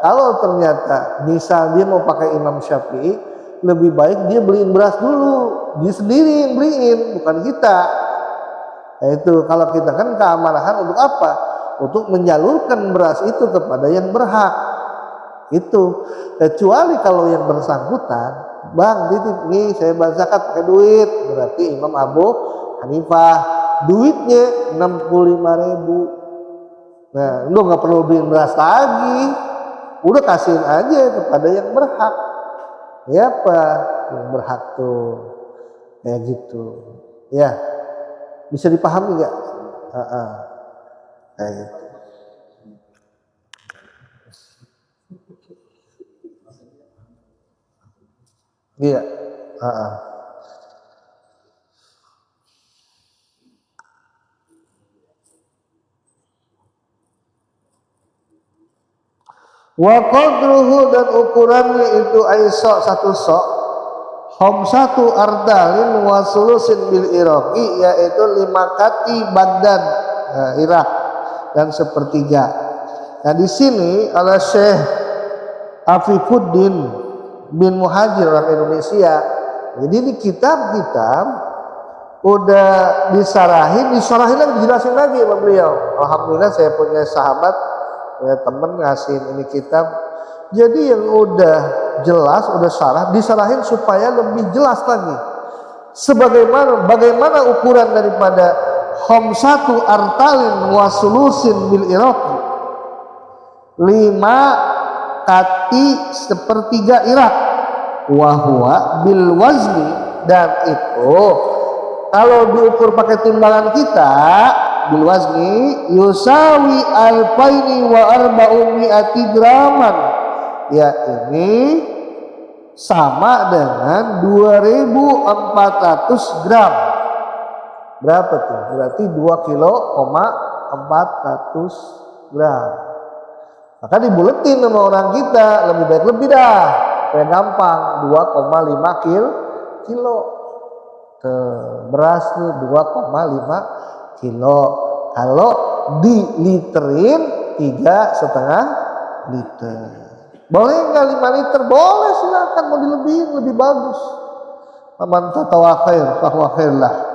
Kalau ternyata misal dia mau pakai Imam Syafi'i, lebih baik dia beliin beras dulu. Dia sendiri yang beliin, bukan kita. Nah, itu kalau kita kan keamanahan untuk apa? Untuk menyalurkan beras itu kepada yang berhak. Itu kecuali kalau yang bersangkutan, bang titip nih saya bayar zakat pakai duit, berarti Imam Abu Hanifah duitnya 65.000. Nah, lu nggak perlu beliin beras lagi, udah kasihin aja kepada yang berhak. Ya apa yang berhak tuh kayak gitu ya, bisa dipahami nggak? Kayak gitu. Iya. Wa qadruhu dan ukurannya itu aisok satu sok, khamsatu ardalin wa sulusin bil iraqi, yaitu 5 kati Baghdad, Irak, dan sepertiga. Nah di sini ala Syekh Afifuddin bin Muhajir orang Indonesia. Jadi di kitab-kitab udah disarahin lagi, dijelasin lagi sama beliau. Alhamdulillah saya punya sahabat, punya temen ngasihin ini kitab. Jadi yang udah jelas, udah disarahin supaya lebih jelas lagi. Bagaimana ukuran daripada khamsatu artalin wa sulusin bil iraqi, 5 kati sepertiga Irak, wahwa bil wazni, dan itu kalau diukur pakai timbangan kita bil wazni yusawi alfaini wa arba'umi'ati graman, ya ini sama dengan 2.400 gram. Berapa tuh? Berarti 2 kilo, 400 gram. Maka dibuletin sama orang kita, lebih baik lebih dah, supaya gampang. 2,5 kilo. Beras nih 2,5 kilo. Kalau diliterin 3,5 liter. Boleh nggak 5 liter? Boleh, silakan, mau dilebihin lebih bagus. Man tatawa khair fahuwa khair lah.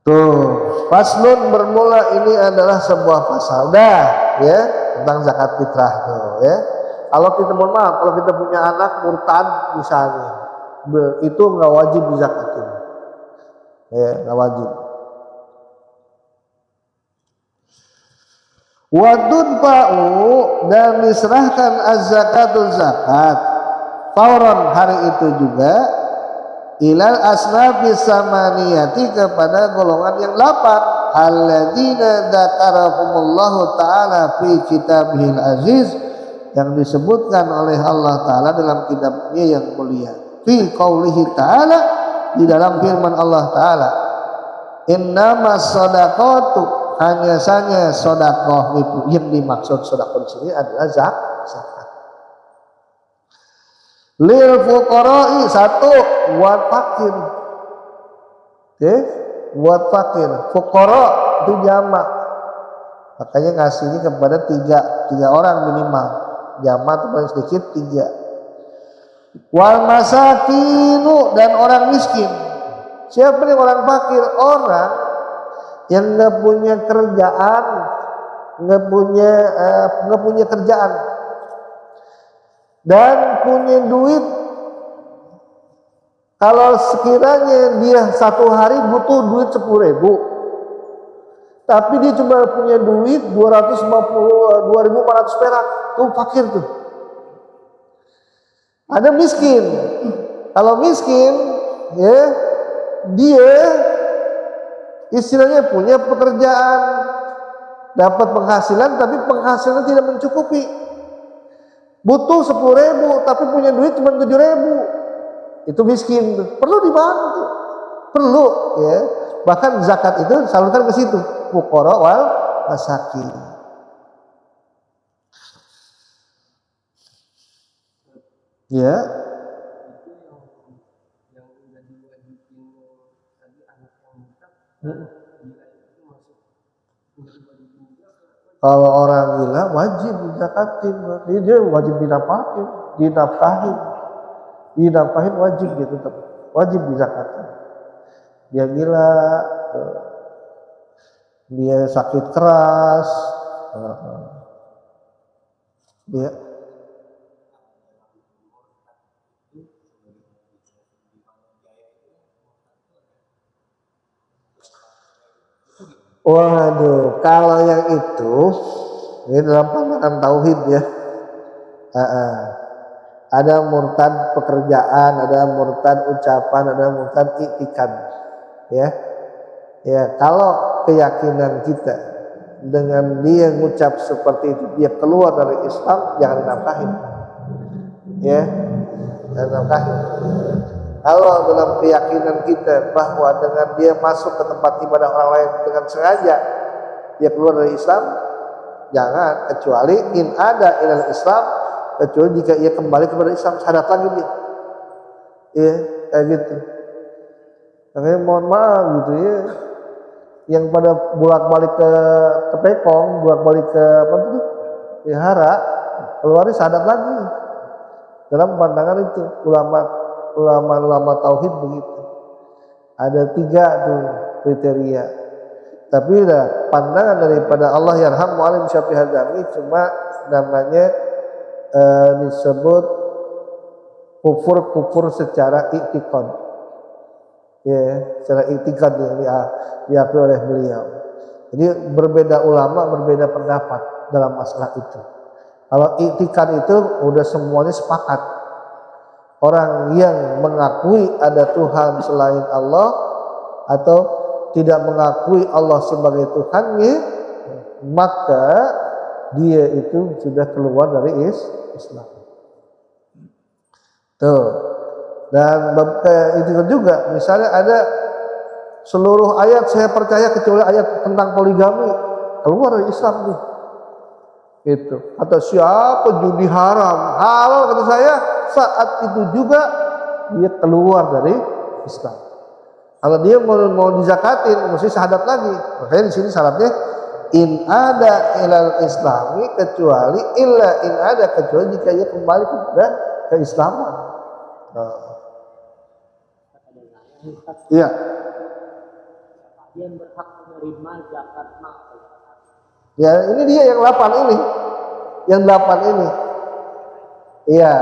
Tuh, faslun bermula ini adalah sebuah pasal dah ya tentang zakat fitrah tuh ya. Kalau kita, mohon maaf, kalau kita punya anak murtad misalnya, itu nggak wajib dizakatin. Ya, nggak wajib. Wadud pa'u, dan diserahkan az-zakatul zakat fauron hari itu juga ilal asnafi samaniyati, kepada golongan yang 8 alladzina dzakarahumullahu ta'ala fi kitabihil aziz, yang disebutkan oleh Allah Ta'ala dalam kitabnya yang mulia, fi qaulihi ta'ala, di dalam firman Allah Ta'ala, innamas shadaqatu, hanya saja sedekah itu, yang dimaksud sedekah di sini adalah zakat. Lil fuqara'i, satu buat fakir. Oke, buat fakir. Fuqara itu jamak. Makanya ngasihnya kepada tiga orang minimal. Jamak itu paling sedikit 3. Wal masakinu, dan orang miskin. Siapa nih orang fakir? Orang yang nggak punya kerjaan, nggak punya kerjaan, dan punya duit. Kalau sekiranya dia satu hari butuh duit 10.000, tapi dia cuma punya duit 2.400 perak, tuh fakir tuh. Ada miskin. Kalau miskin, ya dia istilahnya punya pekerjaan, dapat penghasilan, tapi penghasilan tidak mencukupi. Butuh 10.000 tapi punya duit cuma 7.000. Itu miskin, perlu dibantu, perlu ya Bahkan zakat itu salurkan ke situ, fuqara wal masakin. Ya. Kalau orang gila wajib zakatin, dia wajib dinafkahin wajib gitu, tetap wajib dizakatin. Dia gila, dia sakit keras, dia waduh, kalau yang itu ini dalam pandangan tauhid ya. Ada murtad pekerjaan, ada murtad ucapan, ada murtad iktikad. Ya. Ya, kalau keyakinan kita dengan dia ngucap seperti itu dia keluar dari Islam, jangan dinafkahin. Ya. Jangan dinafkahin. Kalau dalam keyakinan kita bahwa dengan dia masuk ke tempat ibadah orang lain dengan sengaja dia keluar dari Islam, jangan, kecuali in ada ilal Islam, kecuali jika ia kembali kepada Islam, syahadat lagi dia. Iya, kayak gitu. Makanya mohon maaf gitu ya, yang pada bolak-balik ke Pekong, bolak-balik ke apa itu, wihara, keluar syahadat lagi. Dalam pandangan itu ulama tauhid begitu. Ada 3 tuh kriteria. Tapi udah pandangan daripada Allah yarham mu'alim syafi'i hadzami cuma namanya disebut kufur secara i'tiqad. Ya, secara i'tiqad yang diakui oleh beliau. Jadi berbeda ulama, berbeda pendapat dalam masalah itu. Kalau i'tiqad itu udah semuanya sepakat. Orang yang mengakui ada Tuhan selain Allah atau tidak mengakui Allah sebagai Tuhannya, maka dia itu sudah keluar dari Islam. Tuh. Dan itu juga, misalnya ada seluruh ayat saya percaya kecuali ayat tentang poligami, keluar dari Islam nih. Gitu. Atau siapa judi haram, halal kata saya, saat itu juga dia keluar dari Islam. Kalau dia mau dizakatin, mesti syahadat lagi. Makanya di sini syaratnya in ada ilal islami, kecuali illa in ada, kecuali jika ia kembali kepada keislaman. Iya. Yang berhak menerima zakat mal. Ya, ini dia yang 8 ini. Yang 8 ini. Iya.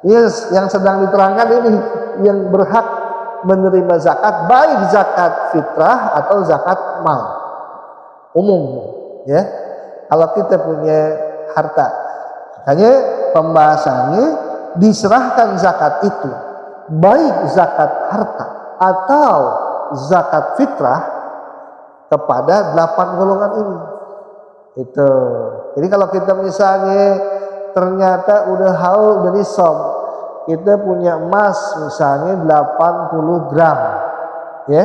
Yes, yang sedang diterangkan ini yang berhak menerima zakat, baik zakat fitrah atau zakat mal umum, ya. Kalau kita punya harta, makanya pembahasannya diserahkan zakat itu, baik zakat harta atau zakat fitrah kepada 8 golongan ini. Itu. Jadi kalau kita misalnya ternyata udah haul dari som, kita punya emas misalnya 80 gram, ya,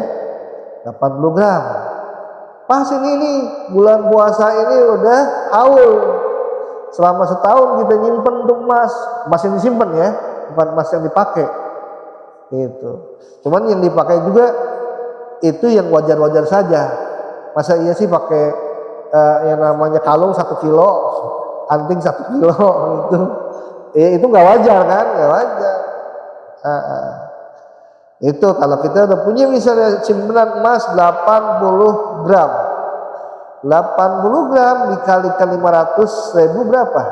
80 gram. Pas ini nih bulan puasa ini udah haul, selama setahun kita nyimpen untuk emas yang disimpan ya, bukan emas yang dipakai. Itu. Cuman yang dipakai juga itu yang wajar-wajar saja. Masa iya sih pakai yang namanya kalung 1 kilo, anting 1 kilo gitu. Itu nggak wajar kan? Nggak wajar. Itu kalau kita udah punya misalnya simpanan emas 80 gram. 80 gram dikalikan 500.000 berapa?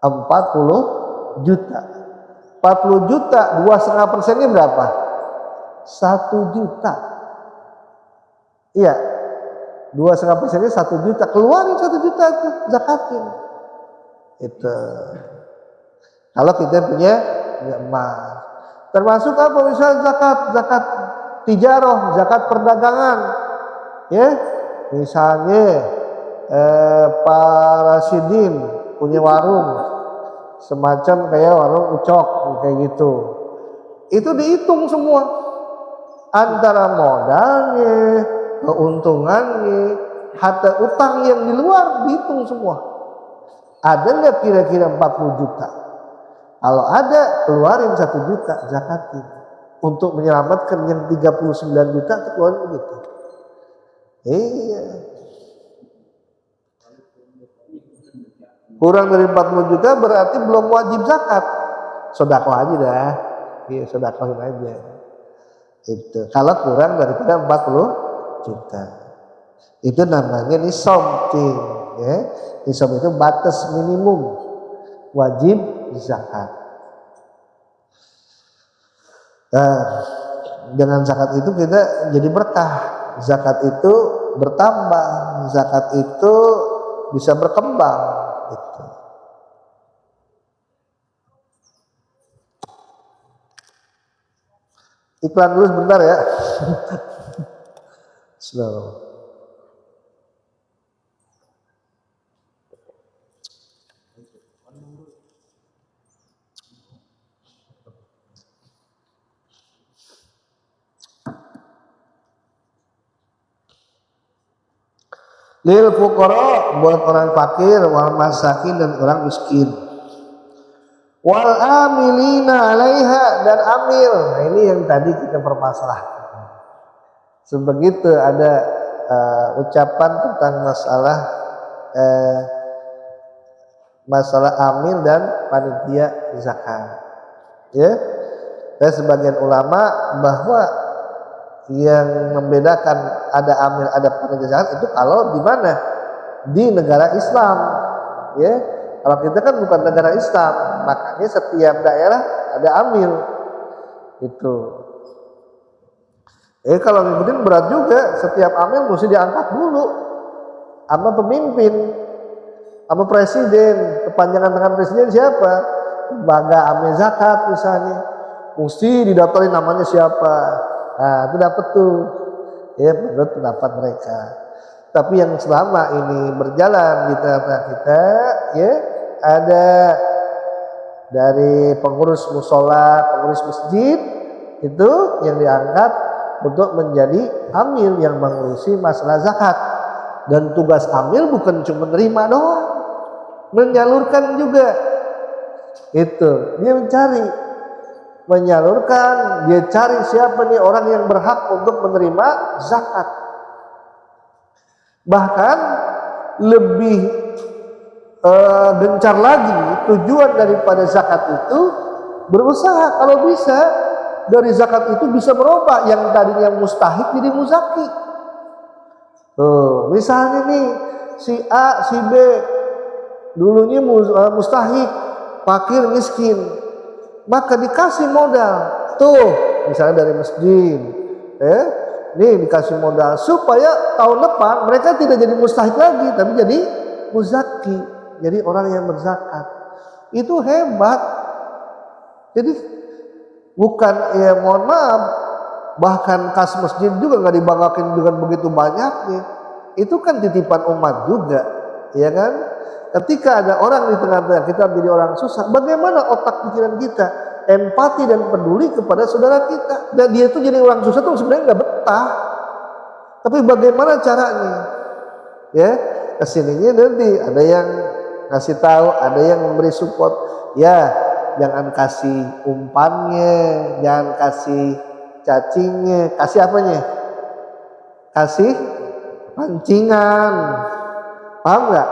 40 juta. 40 juta 2,5%-nya berapa? 1 juta. Iya. 2,5%-nya 1 juta. Keluarin 1 juta itu zakatin. Itu. Kalau kita punya emas. Termasuk apa? Misalnya zakat tijarah, zakat perdagangan. Ya. Misalnya Pak Rasidin punya warung semacam kayak warung ucok kayak gitu. Itu dihitung semua. antara modalnya, keuntungannya, hatta utang yang di luar dihitung semua. Ada nggak kira-kira 40 juta? Kalau ada, keluarin 1 juta zakatin. Untuk menyelamatkan yang 39 juta, keluarin begitu. Iya. Kurang dari 40 juta berarti belum wajib zakat. Sedekah aja dah. Iya, sedekahin aja. Itu. Kalau kurang daripada 40 juta. Itu namanya nisab, ya. Nisab itu batas minimum wajib zakat. Nah, dengan zakat itu kita jadi berkah. Zakat itu bertambah, zakat itu bisa berkembang gitu. Iklan dulu sebentar ya. Bismillah. Lil fuqara, buat orang fakir, wal masakin, dan orang miskin. Wal amilina 'alaiha, dan amil. Nah, ini yang tadi kita permasalahkan. Sebegitu ada ucapan tentang masalah amil dan panitia zakat. Ya. Dan sebagian ulama bahwa yang membedakan ada amil, ada panitia zakat itu kalau di mana? Di negara Islam, ya. Kalau kita kan bukan negara Islam, makanya setiap daerah ada amil. Itu. Kalau ngikutin berat juga, setiap amil mesti diangkat dulu sama pemimpin, sama presiden. Kepanjangan tangan presiden siapa? Lembaga amil zakat misalnya, mesti didaftarin namanya siapa. Nah, itu dapat tuh, ya, menurut pendapat mereka. Tapi yang selama ini berjalan di tengah-tengah kita, ya, ada dari pengurus musola, pengurus masjid, itu yang diangkat untuk menjadi amil yang mengurusi masalah zakat. Dan tugas amil bukan cuma menerima doang, menyalurkan juga. Itu dia menyalurkan, dia cari siapa nih orang yang berhak untuk menerima zakat. Bahkan lebih gencar lagi, tujuan daripada zakat itu berusaha kalau bisa dari zakat itu bisa merubah yang tadinya mustahik jadi muzaki. Misalnya nih si A, si B dulunya mustahik, fakir, miskin, maka dikasih modal tuh, misalnya dari masjid, nih dikasih modal supaya tahun depan mereka tidak jadi mustahik lagi, tapi jadi muzaki, jadi orang yang berzakat. Itu hebat. Jadi bukan, ya mohon maaf, bahkan kas masjid juga nggak dibanggakan dengan begitu banyaknya. Itu kan titipan umat juga, ya kan? Ketika ada orang di tengah-tengah kita menjadi orang susah, bagaimana otak pikiran kita empati dan peduli kepada saudara kita? Dan dia itu jadi orang susah tuh sebenarnya nggak betah. Tapi bagaimana caranya? Ya, kesininya nanti ada yang ngasih tahu, ada yang memberi support. Ya, jangan kasih umpannya, jangan kasih cacingnya, kasih apanya? Kasih pancingan. Paham nggak?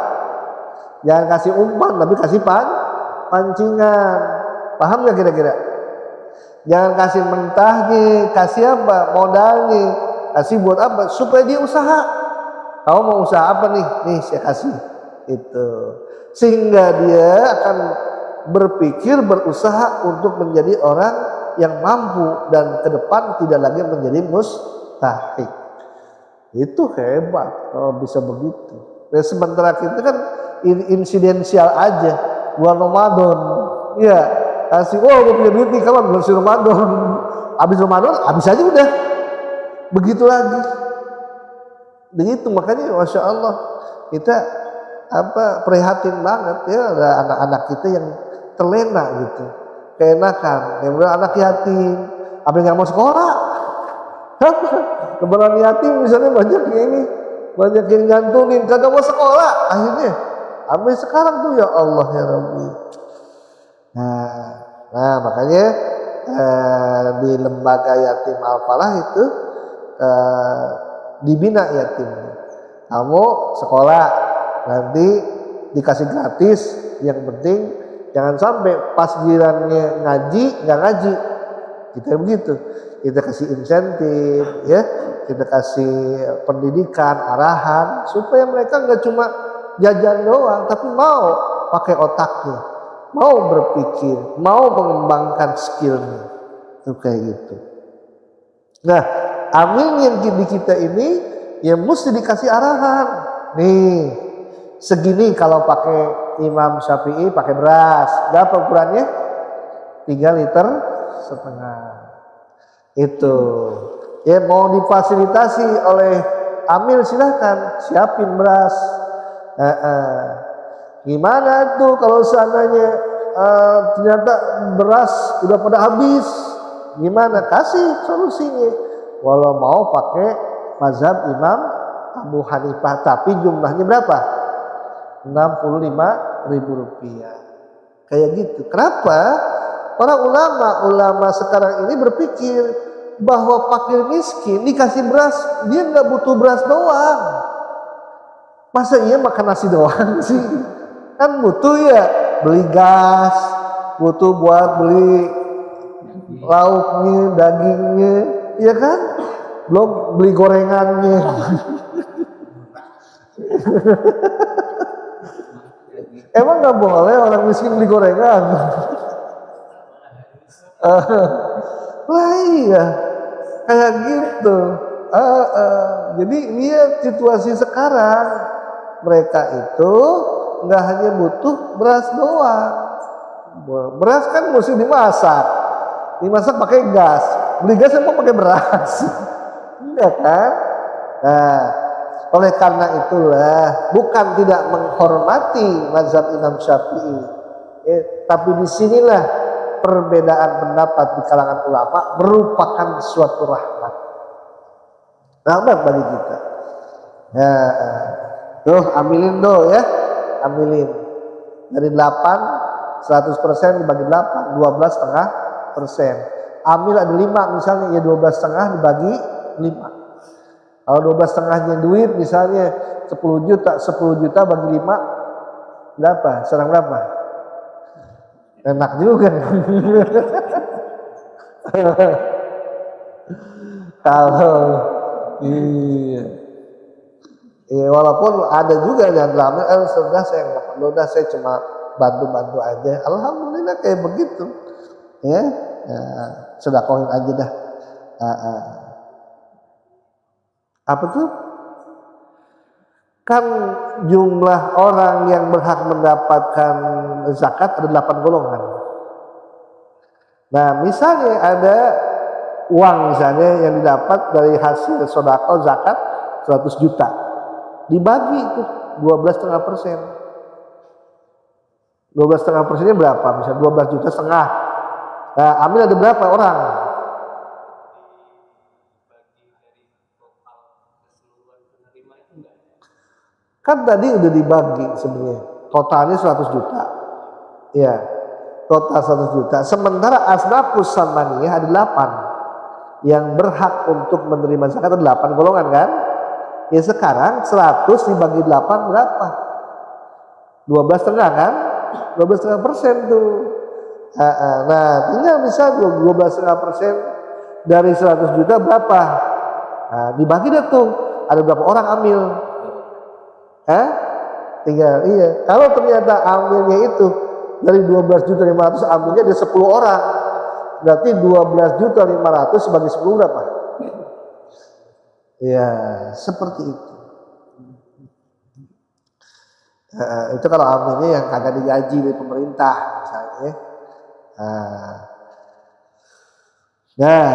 Jangan kasih umpan, tapi kasih pancingan. Paham nggak kira-kira? Jangan kasih mentahnya, kasih apa? Modalnya. Kasih buat apa? Supaya dia usaha. Kamu mau usaha apa nih? Nih saya kasih. Itu. Sehingga dia akan berpikir, berusaha untuk menjadi orang yang mampu dan ke depan tidak lagi menjadi mustahik. Itu hebat kalau bisa begitu. Dan sementara kita kan insidensial aja, bulan Ramadan, ya kasih, gue punya duit nih, kapan bulan Ramadan, habis Ramadan, habis aja udah, begitu lagi, begitu. Makanya masya Allah kita prihatin banget ya, ada anak-anak kita yang terlena gitu, keenakan, yang benar anak yatim, apa yang nggak mau sekolah, Kebenaran yatim misalnya banyak yang ini, banyak yang nyantunin kagak mau sekolah, akhirnya sampai sekarang tuh ya Allah ya Rabbi. Nah makanya di lembaga yatim Al-Falah itu dibina yatim. Kamu sekolah nanti dikasih gratis, yang penting jangan sampai pas gilirannya ngaji nggak ngaji. Kita begitu, kita kasih insentif ya, kita kasih pendidikan, arahan supaya mereka nggak cuma jajan doang, tapi mau pakai otaknya, mau berpikir, mau mengembangkan skillnya, itu kayak gitu. Nah, amin yang di kita ini ya mesti dikasih arahan. Nih, segini kalau pakai Imam Syafi'i pakai beras, berapa ukurannya? 3,5 liter. Itu ya mau difasilitasi oleh Amil silahkan siapin beras. Gimana tuh kalau seandainya ternyata beras udah pada habis, gimana? Kasih solusinya. Walau mau pakai mazhab Imam Abu Hanifah, tapi jumlahnya berapa? 65.000 rupiah. Kayak gitu. Kenapa? Para ulama sekarang ini berpikir bahwa fakir miskin dikasih beras, dia nggak butuh beras doang. Masa iya makan nasi doang sih? Kan butuh ya beli gas, butuh buat beli lauknya, dagingnya, ya kan? Belum beli gorengannya. Emang nggak boleh orang miskin beli gorengan? Lah iya, kayak gitu. Jadi lihat situasi sekarang, mereka itu nggak hanya butuh beras doang. Beras kan mesti dimasak pakai gas. Beli gas emang pakai beras, iya kan? Nah, oleh karena itulah bukan tidak menghormati mazhab Imam Syafi'i, tapi disinilah perbedaan pendapat di kalangan ulama merupakan suatu rahmat bagi kita. Ya, tuh ambilin ya, ambilin dari 8 100% dibagi 8 12,5%. Ambil ada 5 misalnya, ya 12,5 dibagi 5. Kalau 12,5-nya duit misalnya 10 juta, 10 juta bagi 5 berapa? Serang berapa? Enak juga. Kalau iya, walaupun ada juga yang dalamnya, sudah saya nggak perlu, saya cuma bantu aja. Alhamdulillah kayak begitu, ya, sedekahin aja dah. Apa tuh? Kan jumlah orang yang berhak mendapatkan zakat ada 8 golongan. Nah, misalnya ada uang misalnya yang didapat dari hasil sedekah zakat 100 juta. Dibagi itu 12,5%. 12,5%-nya berapa? Misalnya 12 juta setengah. Nah, ambil ada berapa orang? Kan tadi udah dibagi sebenarnya. Totalnya 100 juta. Iya. Total 100 juta. Sementara asnafus samaniyah ada 8. Yang berhak untuk menerima zakat ada 8 golongan kan? Ya sekarang 100 dibagi 8 berapa? 12,5 kan? 12,5% tuh. Nah, tinggal bisa 12,5% dari 100 juta berapa? Nah, dibagi deh tuh. Ada berapa orang ambil? Tinggal iya. Kalau ternyata ambilnya itu dari 12.500.000 ambilnya ada 10 orang, berarti 12.500.000 bagi 10 berapa? Ya seperti itu. Itu kalau ambilnya yang kagak digaji dari pemerintah misalnya. Nah,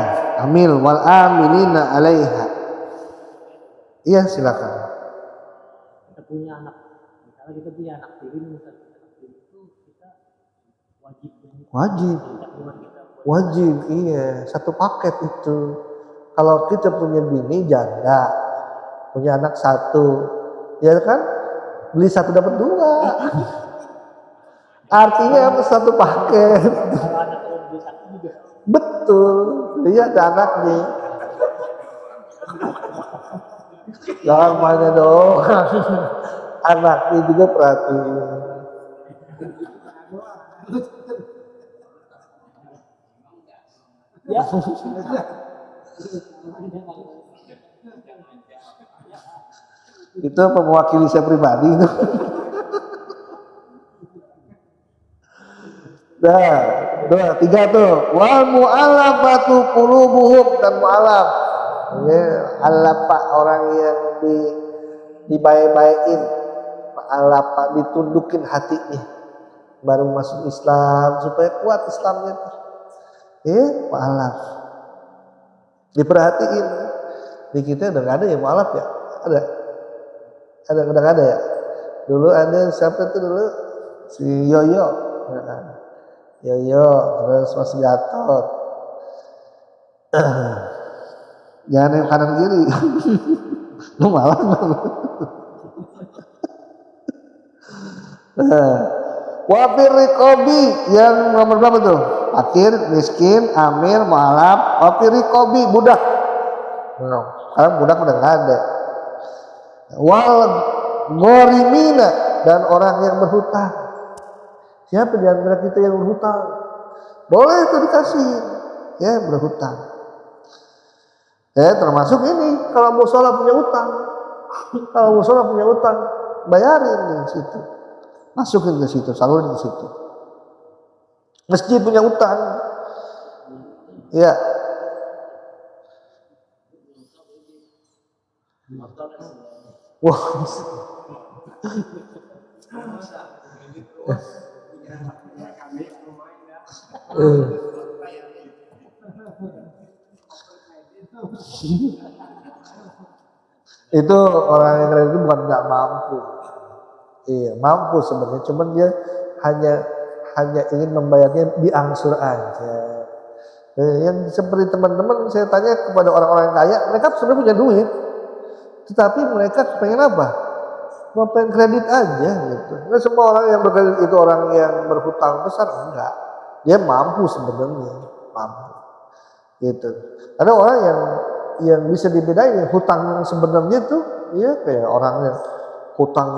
amil wal amilina 'alaiha. Iya silakan. Kita punya anak, misalnya kita punya anak tiri, misalnya anak tiri itu kita wajib iya, satu paket itu. Kalau kita punya bini janda, punya anak satu, ya kan? Beli satu dapat dua. Artinya apa? Satu paket. Kalau anak lo beli satu juga. Betul, dia ada anaknya. Jangan mainnya dong. Anaknya juga perhatiin. Ya. Itu mewakili saya pribadi itu. Nah, tiga tuh. Wal mu'alafatu qulubuhum, dan mu'alaf. Ya, alafa orang yang dibaik-baikin, alafa ditundukin hatinya, baru masuk Islam supaya kuat Islamnya. Ya, mu'alaf. Diperhatiin. Di kita udah gak ada ya mu'alaf ya? Udah gak ada ya? Dulu ada siapa tuh dulu? Si Yoyo. Yoyo, terus Mas Gatot. Jangan yang kanan kiri. Lu malah. Wafir rikobi, yang nomor berapa tuh? Fakir, miskin, amil, mu'alaf. Wafir rikobi, budak. Sekarang budak udah nggak ada. Wal gorimina, dan orang yang berhutang. Siapa di antara kita yang berhutang? Boleh itu dikasih, ya berhutang. Termasuk ini, kalau musola punya utang, kalau musola punya utang, bayarin di situ, masukin ke situ, salurin ke situ. Masjid punya utang, ya. Wah. Itu orang yang kredit itu bukan nggak mampu, iya mampu sebenarnya, cuman dia hanya ingin membayarnya diangsur aja. Yang seperti teman-teman saya tanya kepada orang-orang yang kaya, mereka sebenarnya punya duit, tetapi mereka pengen apa? Mau pengen kredit aja gitu. Nggak semua orang yang berkredit itu orang yang berhutang besar, enggak. Dia mampu sebenarnya, mampu. Gitu. Ada orang yang bisa dibedain hutang yang sebenarnya tuh, ya kayak orang yang hutang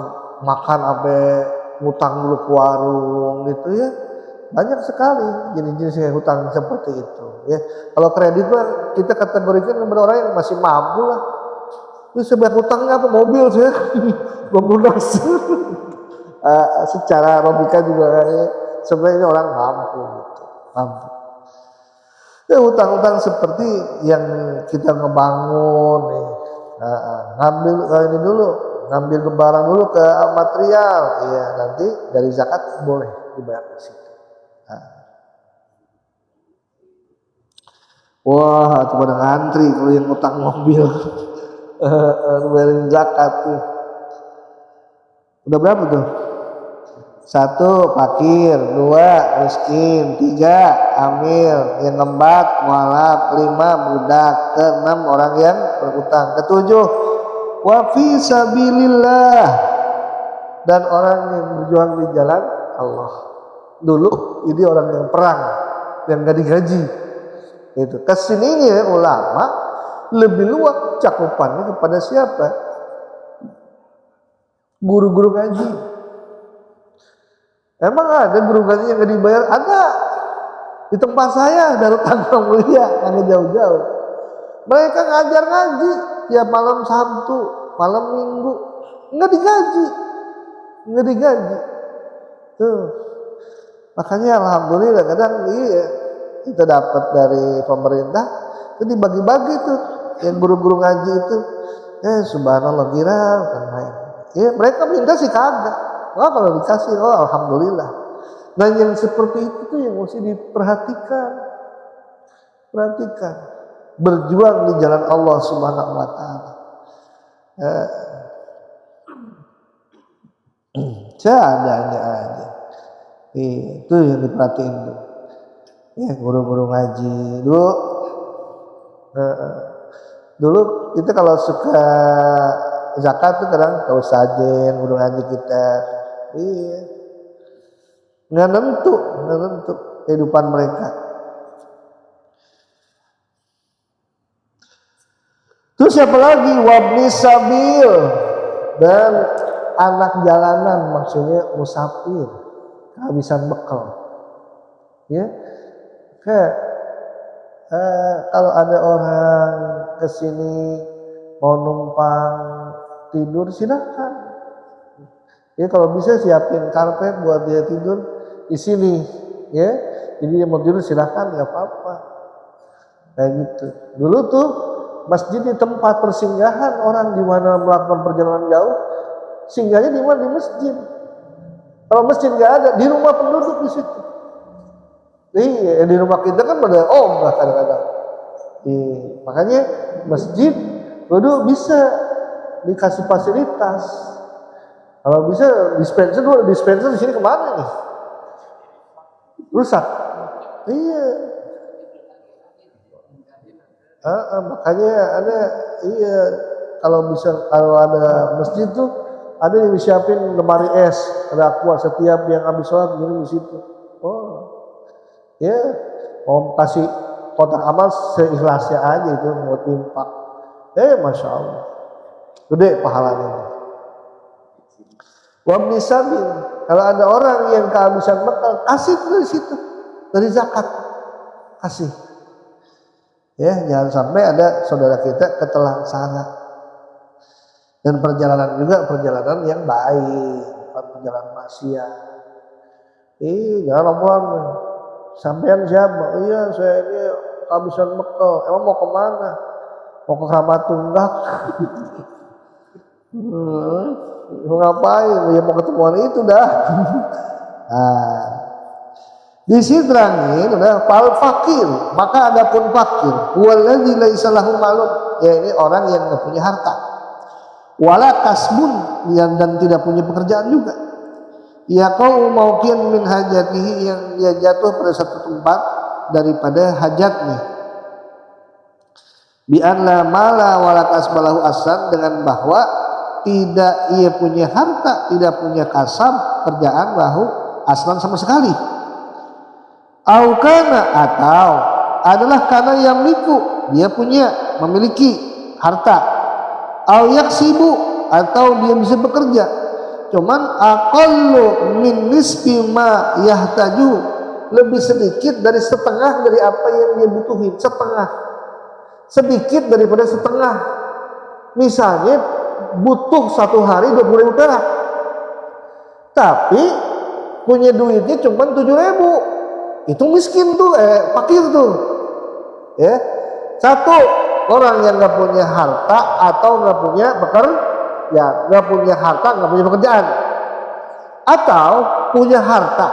makan sampai ngutang dulu ke warung gitu ya. Banyak sekali jenis-jenis kayak hutang seperti itu ya. Kalau kredit mah kita kategorikan kepada orang yang masih mampu lah. Itu sebanyak hutangnya apa? Mobil saya belum lunas. Secara logika juga sebenarnya orang mampu gitu. Mampu. Ya, hutang-hutang seperti yang kita ngebangun nih. Ngambil ini dulu, ngambil barang dulu ke material, iya nanti dari zakat boleh dibayar ke situ. Wah, itu pada ngantri kalau yang utang mobil. Bayarin zakat tuh. Udah berapa tuh? 1 fakir, 2 miskin, 3 amil, yang keempat mualaf, 5 budak, ke-6 orang yang berutang, ke-7 wa fi sabilillah, dan orang yang berjuang di jalan Allah. Dulu ini orang yang perang, yang gak digaji. Itu kesininya ulama lebih luas cakupannya kepada siapa? Guru-guru ngaji. Emang ada guru ngaji yang gak dibayar? Ada. Di tempat saya Darut Taqwa Mulia, nggak jauh-jauh. Mereka ngajar ngaji tiap malam Sabtu, malam Minggu, nggak digaji, nggak digaji. Tuh. Makanya alhamdulillah kadang iya kita dapat dari pemerintah itu dibagi-bagi tuh yang guru-guru ngaji itu. Subhanallah girang kan main. Ya mereka minta sih kagak. Wah kalau dikasih, oh alhamdulillah. Nah yang seperti itu tuh yang mesti diperhatikan. Perhatikan. Berjuang di jalan Allah Subhanahu wa ta'ala. Seadanya aja. Itu yang diperhatiin tuh. Ya guru-guru ngaji dulu. Dulu kita kalau suka zakat tuh kadang kau sajen udah ngaji kita, iya, nggak nentu kehidupan mereka. Terus siapa lagi? Wabni sabil, dan anak jalanan, maksudnya musafir, kehabisan bekal. Ya, kayak kalau ada orang kesini mau numpang tidur silakan. Ya kalau bisa siapin karpet buat dia tidur di sini, ya. Jadi dia mau tidur silakan, nggak apa-apa. Kayak gitu. Dulu tuh masjid di tempat persinggahan orang di mana melakukan perjalanan jauh, singgahnya di mana? Di masjid. Kalau masjid nggak ada, di rumah penduduk di situ. Iya, di rumah kita kan pada kadang-kadang. Iya, makanya masjid kudu bisa dikasih fasilitas. Kalau bisa dispenser di sini kemana nih? Rusak. Iya. Makanya ada, iya, kalau ada masjid tuh ada yang disiapin lemari es, ada aqua, setiap yang habis sholat minum di situ. Oh, ya, mau kasih kotak amal seikhlasnya aja itu mau timpak. Masya Allah, gede pahalanya. Wabni sabil, kalau ada orang yang kehabisan bekal, kasih dari situ, dari zakat, kasih. Ya, jangan sampai ada saudara kita ketelan sana. Dan perjalanan juga perjalanan yang baik, bukan perjalanan maksiat. Jangan omongan sampean siapa? Iya, saya ini kehabisan bekal. Emang mau kemana? Mau ke Keramat Tunggak? Mau ngapain? Ya mau ketemuan itu dah. Nah, di sini terangin udah fal fakir, maka adapun fakir waladzi laisa lahu malun, ya ini orang yang enggak punya harta, wala kasbun, dan tidak punya pekerjaan juga, ya kau maukian min hajatihi, yang dia jatuh pada satu tempat daripada hajatnya, bi anna mala wala kasbalahu asan, dengan bahwa tidak ia punya harta, tidak punya kasab kerjaan lahu aslan sama sekali. Aukana, atau adalah karena yang miku, dia memiliki harta. Au yaksibu, atau dia bisa bekerja, cuman aqallu min nisfi ma yahtaju, lebih sedikit dari setengah dari apa yang dia butuhin, sedikit daripada setengah. Misalnya butuh satu hari 20.000 perak, tapi punya duitnya cuma 7.000, itu miskin tuh, fakir tuh. Ya, satu orang yang nggak punya harta atau nggak punya nggak punya harta, nggak punya pekerjaan, atau punya harta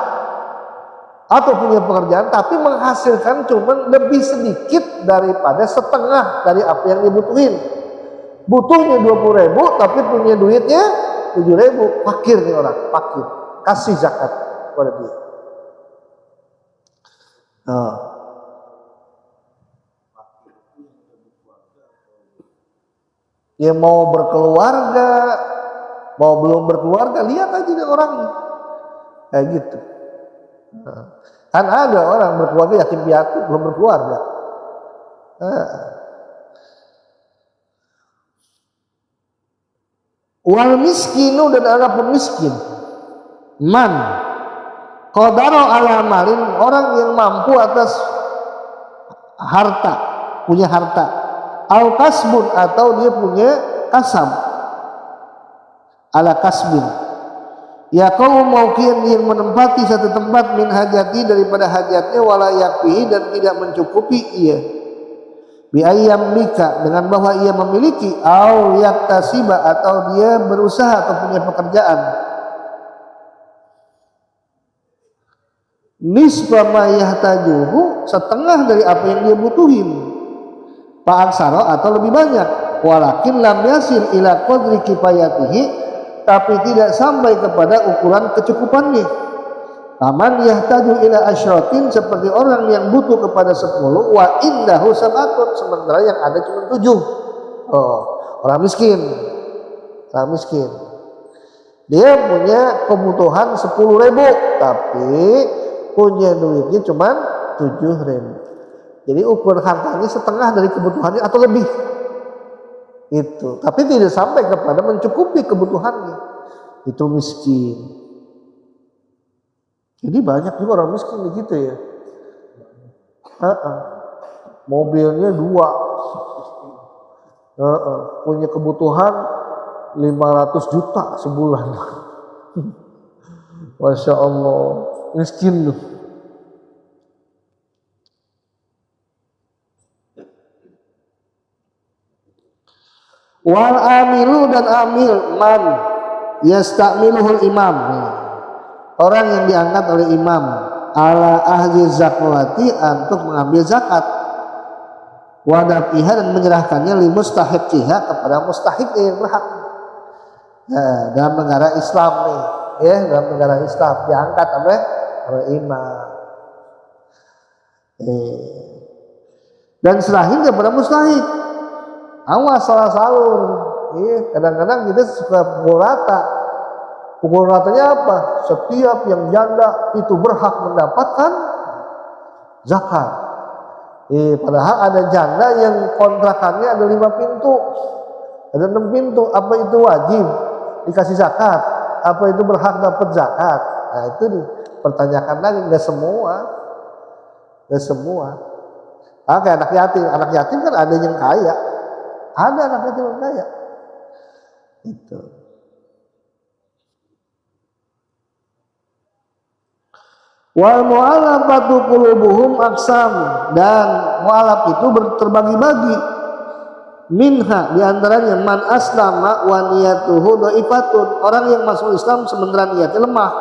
atau punya pekerjaan tapi menghasilkan cuma lebih sedikit daripada setengah dari apa yang dibutuhin. Butuhnya 20.000 tapi punya duitnya 7.000, fakir nih orang, fakir. Kasih zakat kepada dia. Ya mau berkeluarga, mau belum berkeluarga, lihat aja nih orangnya kayak gitu. Kan ada orang berkeluarga yatim piatu belum berkeluarga. Wal miskinu, dan ada pemiskin, man qadara ala malin, orang yang mampu atas harta, punya harta, au kasbun, atau dia punya kasab, ala kasbin, ya kau maukian, yang menempati satu tempat min hajati, daripada hajatnya, wala yakfihi, dan tidak mencukupi ia, bi ayyam lika, dengan bahwa ia memiliki, au yaktasiba, atau dia berusaha atau punya pekerjaan, nisfa ma yahtajuhu, setengah dari apa yang dia butuhin, fa'aksara, atau lebih banyak, walakin lam yasil ila qadri kifayatihi, tapi tidak sampai kepada ukuran kecukupannya. Taman yahtaju ila asyratin, seperti orang yang butuh kepada 10, wa indahu sab'atun, sementara yang ada cuma 7. Orang miskin. Dia punya kebutuhan 10.000, tapi punya duitnya cuma 7.000. Jadi ukur hartanya setengah dari kebutuhannya atau lebih. Itu. Tapi tidak sampai kepada mencukupi kebutuhannya. Itu miskin. Jadi banyak juga orang miskin gitu ya. Mobilnya 2. Punya kebutuhan 500 juta sebulan. Masya Allah, miskin tuh. Wal amilu dan amil man yastamiluhul imam. Orang yang diangkat oleh imam ala ahli zakawati untuk mengambil zakat. Wadafiha dan menyerahkannya li mustahiqiha kepada mustahik yang berhak. Nah, dalam negara Islam nih, ya, dalam negara Islam diangkat oleh imam. Dan serahin kepada mustahik. Awas salah salur. Kadang-kadang kita suka pukul rata. Pukul ratanya apa? Setiap yang janda itu berhak mendapatkan zakat. Padahal ada janda yang kontrakannya ada 5 pintu, ada 6 pintu. Apa itu wajib dikasih zakat? Apa itu berhak dapat zakat? Nah itu dipertanyakan lagi. Nggak semua. Kayak anak yatim. Anak yatim kan ada yang kaya. Ada anak yatim yang kaya. Itu. Wal mu'alafatu qulubuhum aqsam, dan mu'alaf itu terbagi-bagi. Minha diantaranya man aslama wa niyatuhu dhaifatun, orang yang masuk Islam sementara niatnya lemah.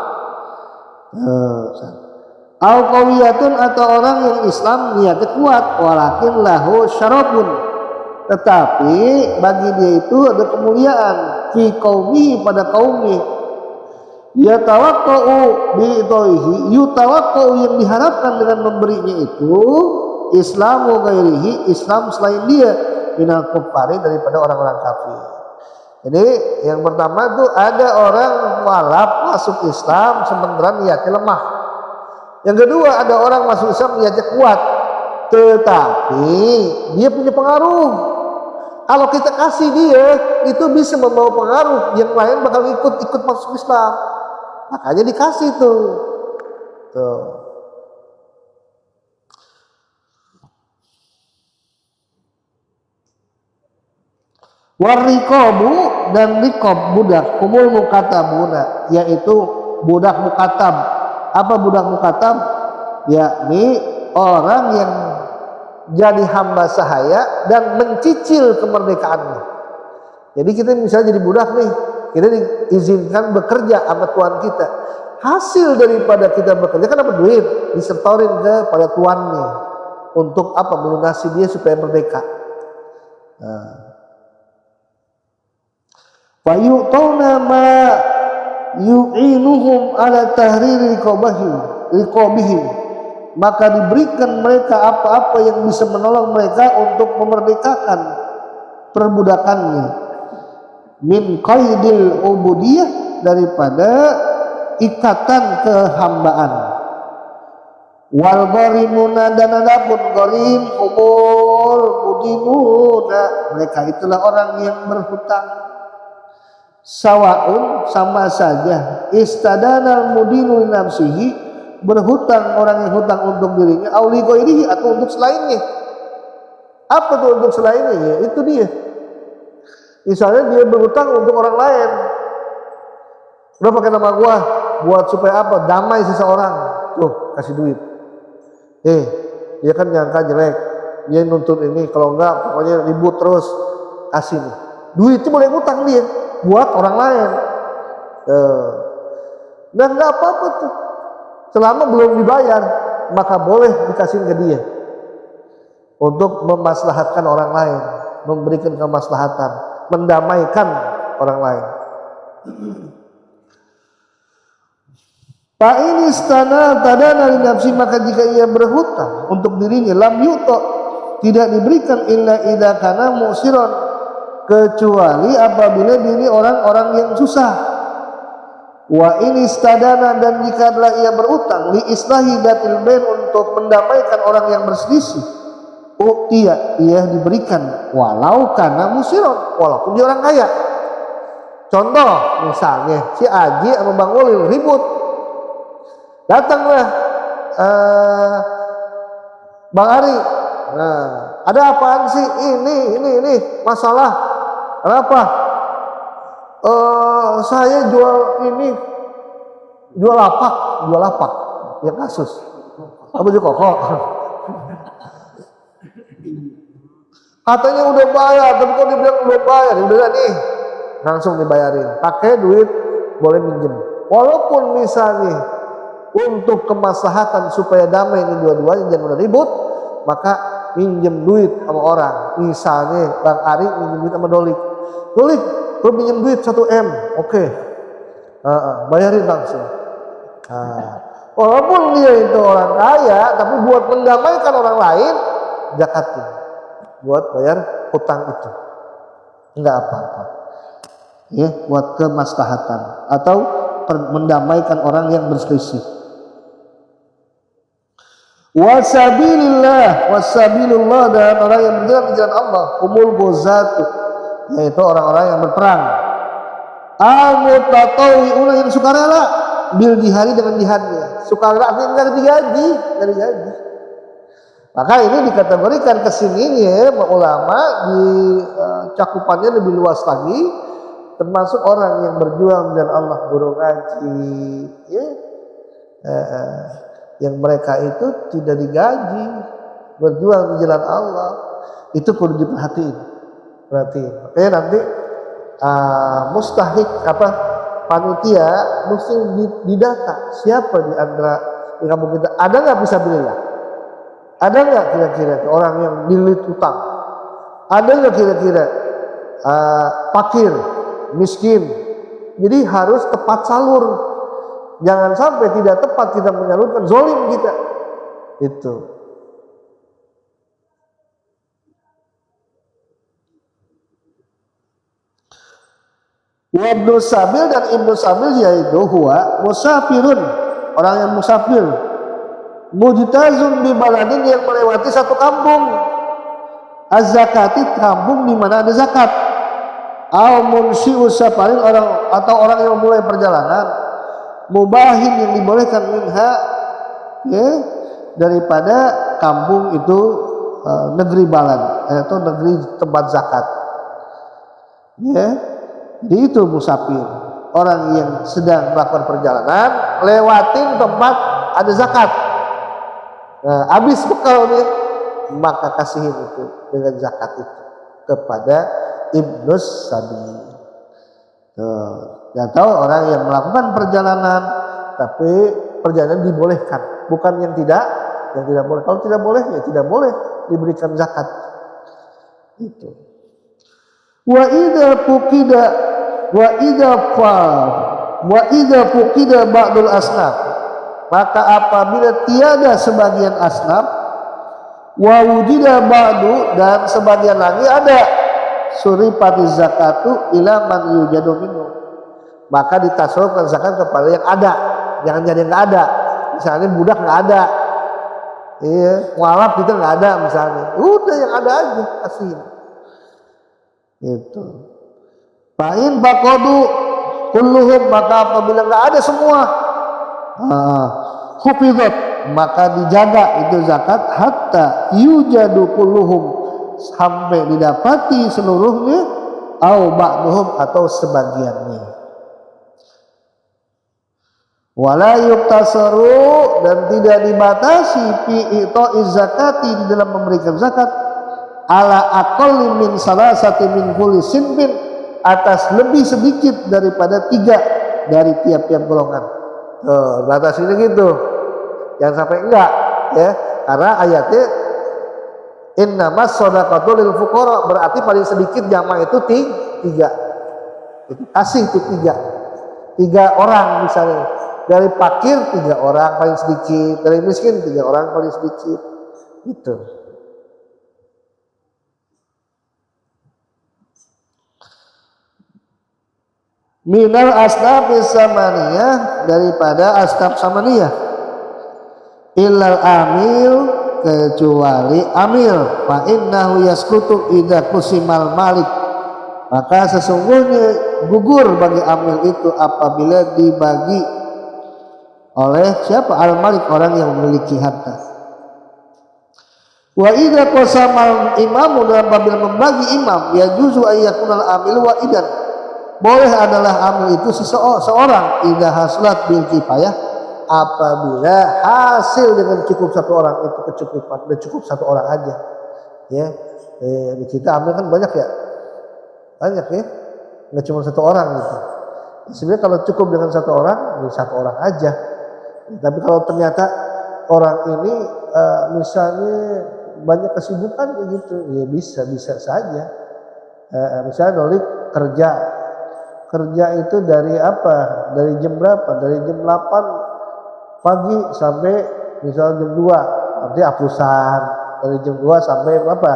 Au qawiyatun, atau orang yang Islam niatnya kuat, walakin lahu syarafun, tetapi bagi dia itu ada kemuliaan fi qaumihi, pada kaumnya. Yatawaqqa'u bi'itoihi, yutawaqqa'u yang diharapkan dengan memberinya itu Islamu ghairihi, Islam selain dia, minal kuffari, daripada orang-orang kafir. Jadi yang pertama itu ada orang mualaf masuk Islam sementara niatnya lemah. Yang kedua ada orang masuk Islam niatnya kuat, tetapi dia punya pengaruh. Kalau kita kasih dia, itu bisa membawa pengaruh, yang lain bakal ikut masuk Islam. Makanya dikasih tuh. Warriqabu, dan riqab budak, kumul mukatabuna, yaitu budak mukatab. Apa budak mukatab? Yakni orang yang jadi hamba sahaya dan mencicil kemerdekaannya. Jadi kita misalnya jadi budak nih, kita diizinkan bekerja sama tuan kita. Hasil daripada kita bekerja kan dapat duit, disetorin kepada tuannya untuk apa? Melunasi dia supaya merdeka. Fa yu'tuna ma yu'inuhum ala tahriri riqabihim, maka diberikan mereka apa-apa yang bisa menolong mereka untuk memerdekakan perbudakannya. Min qaidil ubudiyah, daripada ikatan kehambaan. Wal gharimuna, dan adapun gharim umul mudinuna, mereka itulah orang yang berhutang. Sawaun, sama saja, istadanal mudinu nafsihi, berhutang orang yang hutang untuk dirinya, auli ghairihi, atau untuk selainnya. Apa tuh untuk selainnya? Ya, itu dia. Misalnya dia berhutang untuk orang lain. Udah pakai nama gua buat supaya apa? Damai seseorang. Tuh, kasih duit. Dia kan nyangka jelek. Dia nuntut ini, kalau enggak pokoknya ribut terus. Kasih nih. Duit itu boleh ngutang dia buat orang lain. Dan enggak apa-apa tuh. Selama belum dibayar, maka boleh dikasih ke dia. Untuk memaslahatkan orang lain, memberikan kemaslahatan, mendamaikan orang lain. Fa in istana tadana li nafsi, maka jika ia berhutang untuk dirinya, lam yuto, tidak diberikan illa idza kana musiron, kecuali apabila diri orang-orang yang susah. Wa ini stadana, dan jika adalah ia berutang li islahi datil bain, untuk mendamaikan orang yang berselisih, ia diberikan walau karena musiron, walaupun dia orang kaya. Contoh misalnya si Aji sama Bang Ulil ribut, datanglah Bang Ari, nah, ada apaan sih? Ini masalah. Kenapa? Saya jual lapak, ya kasus. Apa juga kok? Katanya udah bayar, tapi kok dibilang udah bayar, udah nih, langsung dibayarin. Pakai duit, boleh minjem. Walaupun misalnya untuk kemaslahatan supaya damai ini dua-duanya jangan udah ribut, maka minjem duit sama orang. Misalnya Bang Ari minjem duit sama Dolik, lu minjem duit 1 M, oke. Bayarin langsung. Walaupun dia itu orang kaya, tapi buat mendamaikan orang lain, zakatin buat bayar hutang itu, enggak apa-apa. Ya, buat kemaslahatan atau mendamaikan orang yang berselisih. Wasabilullah, dan orang yang berjalan di jalan Allah, umul gozatu, yaitu orang-orang yang berperang. Al-mutatawi'una, yang sukarela bil jihadi, dengan jihadnya. Sukarela artinya enggak digaji. Maka ini dikategorikan kesininya ulama di cakupannya lebih luas lagi, termasuk orang yang berjuang dan Allah, guru ngaji, ya, yang mereka itu tidak digaji, berjuang di jalan Allah, itu perlu diperhatiin. Makanya nanti mustahik panitia mesti didata siapa di antara di kampung kita ada nggak fisabilillah, ada nggak kira-kira orang yang dililit utang, ada nggak kira-kira fakir miskin. Jadi harus tepat salur, jangan sampai tidak tepat kita menyalurkan, zolim kita itu. Ibnu Sabil, dan Ibnu Sabil yaitu huwa musafirun, orang yang musafir, mujtazun bi baladin, yang melewati satu kampung, az-zakati, kampung di mana ada zakat, au munsyi'u safarin, orang yang memulai perjalanan, mubahin, yang dibolehkan minha, ya, daripada kampung itu negeri balad, atau negeri tempat zakat, ya. Jadi itu musafir, orang yang sedang melakukan perjalanan lewatin tempat ada zakat. Nah, habis bekalnya, maka kasihin itu dengan zakat itu kepada Ibnu Sabil. Yang tahu orang yang melakukan perjalanan, tapi perjalanan dibolehkan, bukan yang tidak boleh. Kalau tidak boleh, ya tidak boleh diberikan zakat. Itu. Wa idza fuqida ba'dul asnaf, maka apabila tiada sebagian asnaf, wa wujida ba'du, dan sebagian lagi ada, surifati zakatu ila man yujadu minhu, maka ditasawufkan zakat kepada yang ada, jangan jadi yang nggak ada. Misalnya budak nggak ada, iya, mualaf kita nggak ada misalnya, udah yang ada aja kasih. Itu. Fa'in faqadu kulluhum, maka apabila nggak ada semua, hufizat, maka dijaga itu zakat hatta yujadu kulluhum, sampai didapati seluruhnya, au ba'duhum, atau sebagiannya. Wala yuktasaru, dan tidak dibatasi fi ita'iz zakati, di dalam memberikan zakat, ala aqalli min salasati min kulli sinfin, atas lebih sedikit daripada 3 dari tiap-tiap golongan. Batasnya gitu, jangan sampai enggak, ya, karena ayatnya innamas shadaqatu lil fuqara, berarti paling sedikit jamaah itu 3. Itu kasih itu 3 orang, misalnya dari fakir 3 orang paling sedikit, dari miskin 3 orang paling sedikit, gitu. minal asnafis samaniyah, daripada asnaf samaniyah, illal amil, kecuali amil, fa innahu yaskutu idza kusimal malik, maka sesungguhnya gugur bagi amil itu apabila dibagi oleh siapa? Al-malik, orang yang memiliki harta. Wa idza qasamal imamu, dan apabila membagi imam, ya juzu ayyakunal amil wa idan, boleh adalah amil itu seorang, idza haslat bil kifayah, apabila hasil dengan cukup satu orang itu kecukupan, udah cukup satu orang aja ya. Di kita amil kan banyak ya, nggak cuma satu orang gitu. Sebenarnya kalau cukup dengan satu orang, ya satu orang aja. Tapi kalau ternyata orang ini misalnya banyak kesibukan gitu, ya bisa saja. Misalnya Nolik kerja itu dari apa? Dari jam berapa? Dari jam 8 pagi sampai misalnya jam 2, nanti hapusan. Dari jam 2 sampai berapa?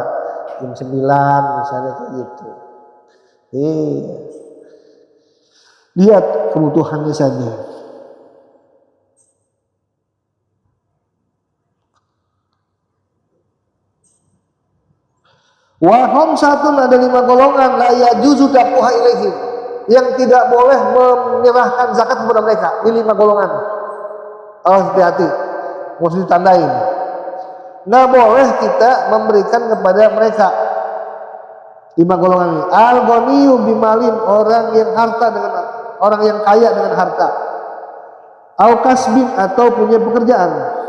Jam 9 misalnya kayak gitu. Lihat kebutuhannya saja. Wahum satu, ada 5 golongan, la yajuzu dafuha ilaihim, yang tidak boleh menyerahkan zakat kepada mereka. Ini 5 golongan. Hati-hati, harus ditandain. Nggak boleh kita memberikan kepada mereka 5 golongan ini. Al-ghaniyu bimalin, orang yang kaya dengan harta. Au kasbin, atau punya pekerjaan.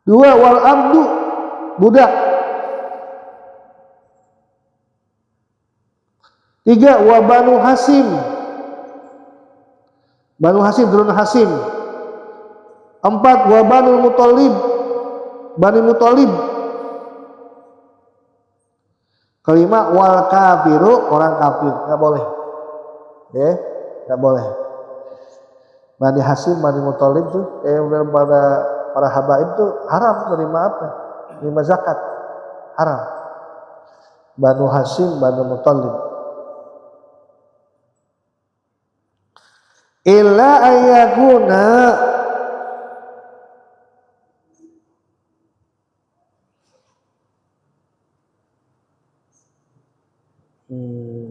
2, wal abdu, budak. 3, wa banu hasim, turun hasim. 4, wa banu muthalib, bani muthalib. 5, wal kafiru, orang kafir. Nggak boleh, nggak boleh. Bani hasim, bani muthalib tuh pada para habaib itu haram menerima apa? Menerima zakat, haram. Banu Hasim, Banu Muthalib. Illa ayyakuna,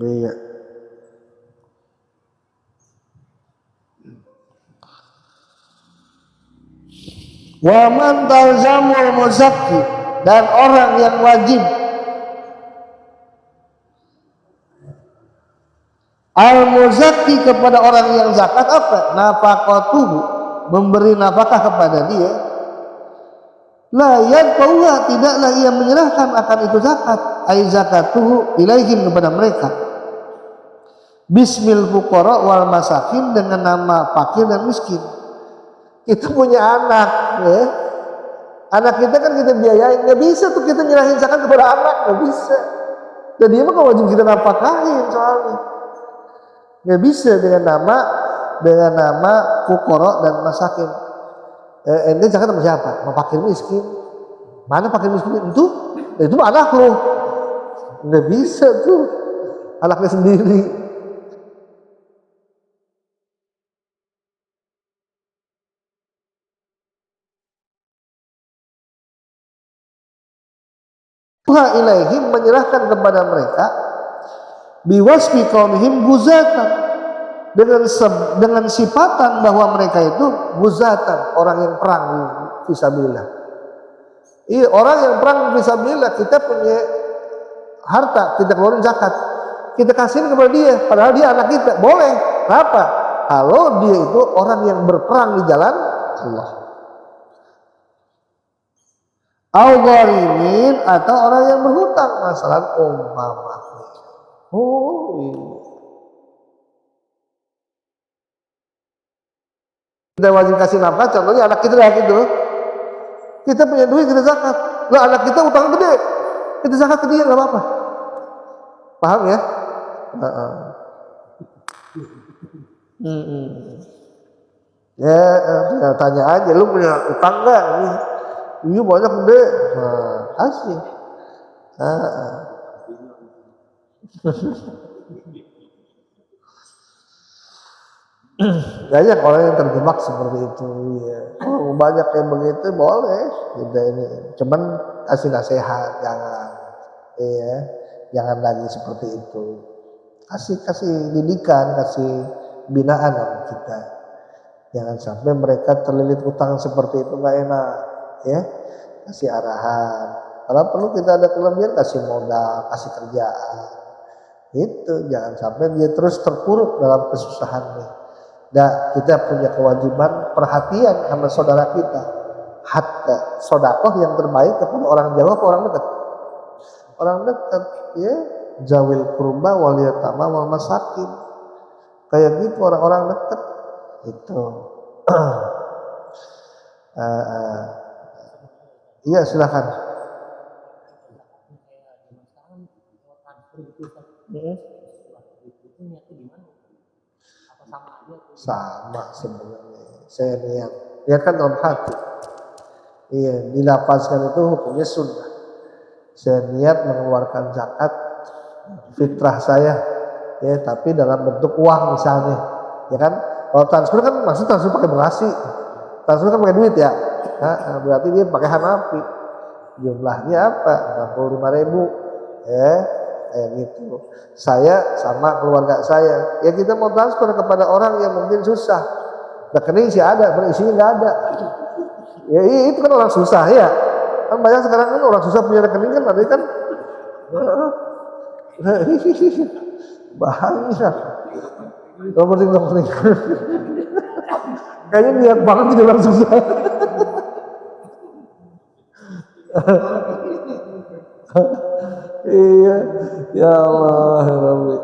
iya. Wa man talzamul muzakki, dan orang yang wajib al-muzakki kepada orang yang zakat apa? Nafaqatuhu, memberi nafkah kepada dia. La yadfa'uha, tidaklah ia menyerahkan akan itu zakat, ay zakatuhu ilaihim, kepada mereka. Bismil fuqara wal masakin, dengan nama fakir dan miskin. Itu punya anak, ya. Anak kita kan kita biayain, nggak bisa tuh kita nyerahin zakat kepada anak, nggak bisa. Dan dia mah nggak wajib kita nafkahin soalnya. Nggak bisa dengan nama fuqara dan masakin. Ini zakat sama siapa? Sama fakir miskin. Mana fakir miskin itu anak lo. Nggak bisa tuh, anaknya sendiri. Ilaihim, menyerahkan kepada mereka, biwasfi kaunihim guzatan, dengan sifatan bahwa mereka itu guzatan, orang yang perang fisabilillah. Iya, orang yang perang fisabilillah, kita punya harta, kita keluarin zakat, kita kasihin kepada dia, padahal dia anak kita, boleh. Kenapa? Kalau dia itu orang yang berperang di jalan Allah. Al-gharimin, atau orang yang berhutang, masalah umpama. Kita wajib kasih nafkah, contohnya anak kita lah gitu. Kita punya duit, kita zakat. Lah anak kita utang gede, kita zakat ke dia, nggak apa-apa. Paham ya? Ya, tanya aja, lu punya utang nggak? Iya banyak gede, kasih. Banyak orang yang terjebak seperti itu ya. Kalau banyak yang begitu boleh kita ini, cuman kasih nasihat jangan, ya jangan lagi seperti itu. Kasih didikan, kasih binaan sama kita. Jangan sampai mereka terlilit utang seperti itu, nggak enak ya. Kasih arahan. Kalau perlu kita ada kelebihan kasih modal, kasih kerjaan. Itu jangan sampai dia terus terpuruk dalam kesusahannya. Dan kita punya kewajiban perhatian sama saudara kita. Hatta sodakoh yang terbaik kepada orang jauh atau orang dekat? Orang dekat, ya. Zawil kurba wal yatama wal masakin. Kayak gitu orang-orang dekat itu. Iya silakan. Sama sebenarnya. Saya niat kan dalam hati. Iya, dilapaskan itu hukumnya sunnah. Saya niat mengeluarkan zakat fitrah saya, ya tapi dalam bentuk uang misalnya, ya kan? Kalau transfer kan maksud transfer pakai beras sih, transfer kan pakai duit ya. Nah, berarti dia pakai Hanafi. Jumlahnya apa? 65.000, ya. Kayak gitu. Saya sama keluarga saya, ya kita mau transfer kepada orang yang mungkin susah. Rekening sih ada, berisinya nggak ada. Ya itu kan orang susah ya. Kan banyak sekarang kan orang susah punya rekening kan, ada kan. Bahaya. Gak penting. Kayaknya niat banget jadi orang susah. Iya, ya Allah,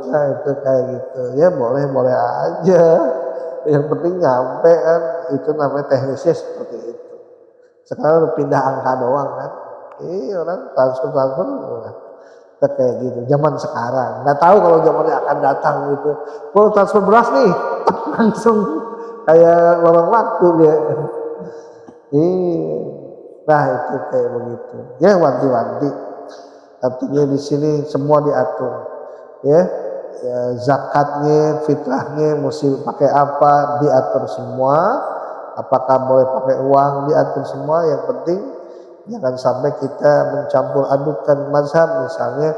nah itu kayak gitu, ya boleh aja. Yang penting nyampe kan, itu namanya teknisnya seperti itu. Sekarang pindah angka doang kan, orang transfer, kayak gitu. Zaman sekarang, nggak tahu kalau zamannya akan datang gitu. Kalau transfer beras nih, langsung kayak lorong waktu dia. Nah itu kayak begitu. Ya wanti-wanti. Artinya di sini semua diatur, ya zakatnya, fitrahnya, mesti pakai apa diatur semua. Apakah boleh pakai uang diatur semua. Yang penting jangan sampai kita mencampur adukan mazhab. Misalnya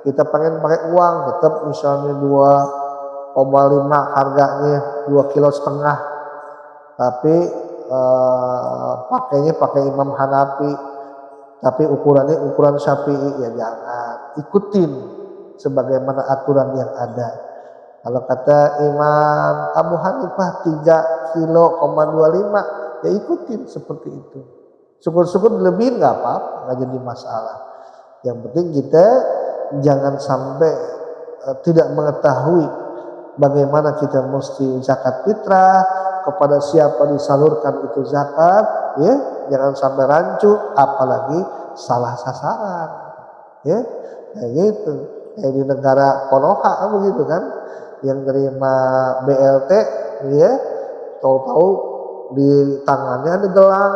kita pengen pakai uang, tetap misalnya 2,5 harganya 2,5 kilo, tapi pakainya pakai Imam Hanafi. Tapi ukurannya ukuran Syafi'i, ya jangan ikutin sebagaimana aturan yang ada. Kalau kata Imam Abu Hanifah 3,25 kilo, ya ikutin seperti itu. Syukur-syukur lebih nggak apa-apa, nggak jadi masalah. Yang penting kita jangan sampai tidak mengetahui bagaimana kita mesti zakat fitrah, kepada siapa disalurkan itu zakat, ya jangan sampai rancu, apalagi salah sasaran, ya kayak gitu. Kayak di negara Konoha begitu kan, yang terima BLT, ya tahu-tahu di tangannya ada gelang,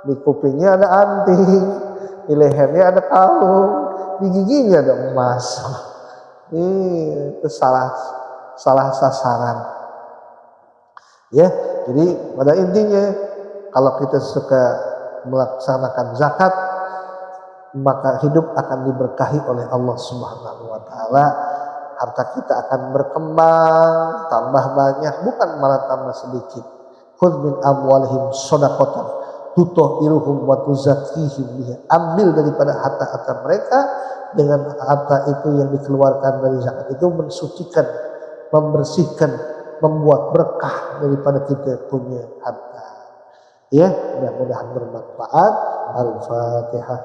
di kupingnya ada anting, di lehernya ada kalung, di giginya ada emas. Itu salah sasaran. Ya, jadi pada intinya kalau kita suka melaksanakan zakat, maka hidup akan diberkahi oleh Allah Subhanahu wa taala. Harta kita akan berkembang, tambah banyak, bukan malah tambah sedikit. Khudz min amwalihim shadaqatan tutahhiruhum wa tuzakkihim biha. Ambil daripada harta-harta mereka, dengan harta itu yang dikeluarkan dari zakat itu mensucikan, membersihkan, membuat berkah daripada kita punya harta. Ya, mudah-mudahan bermanfaat. Al-Fatihah.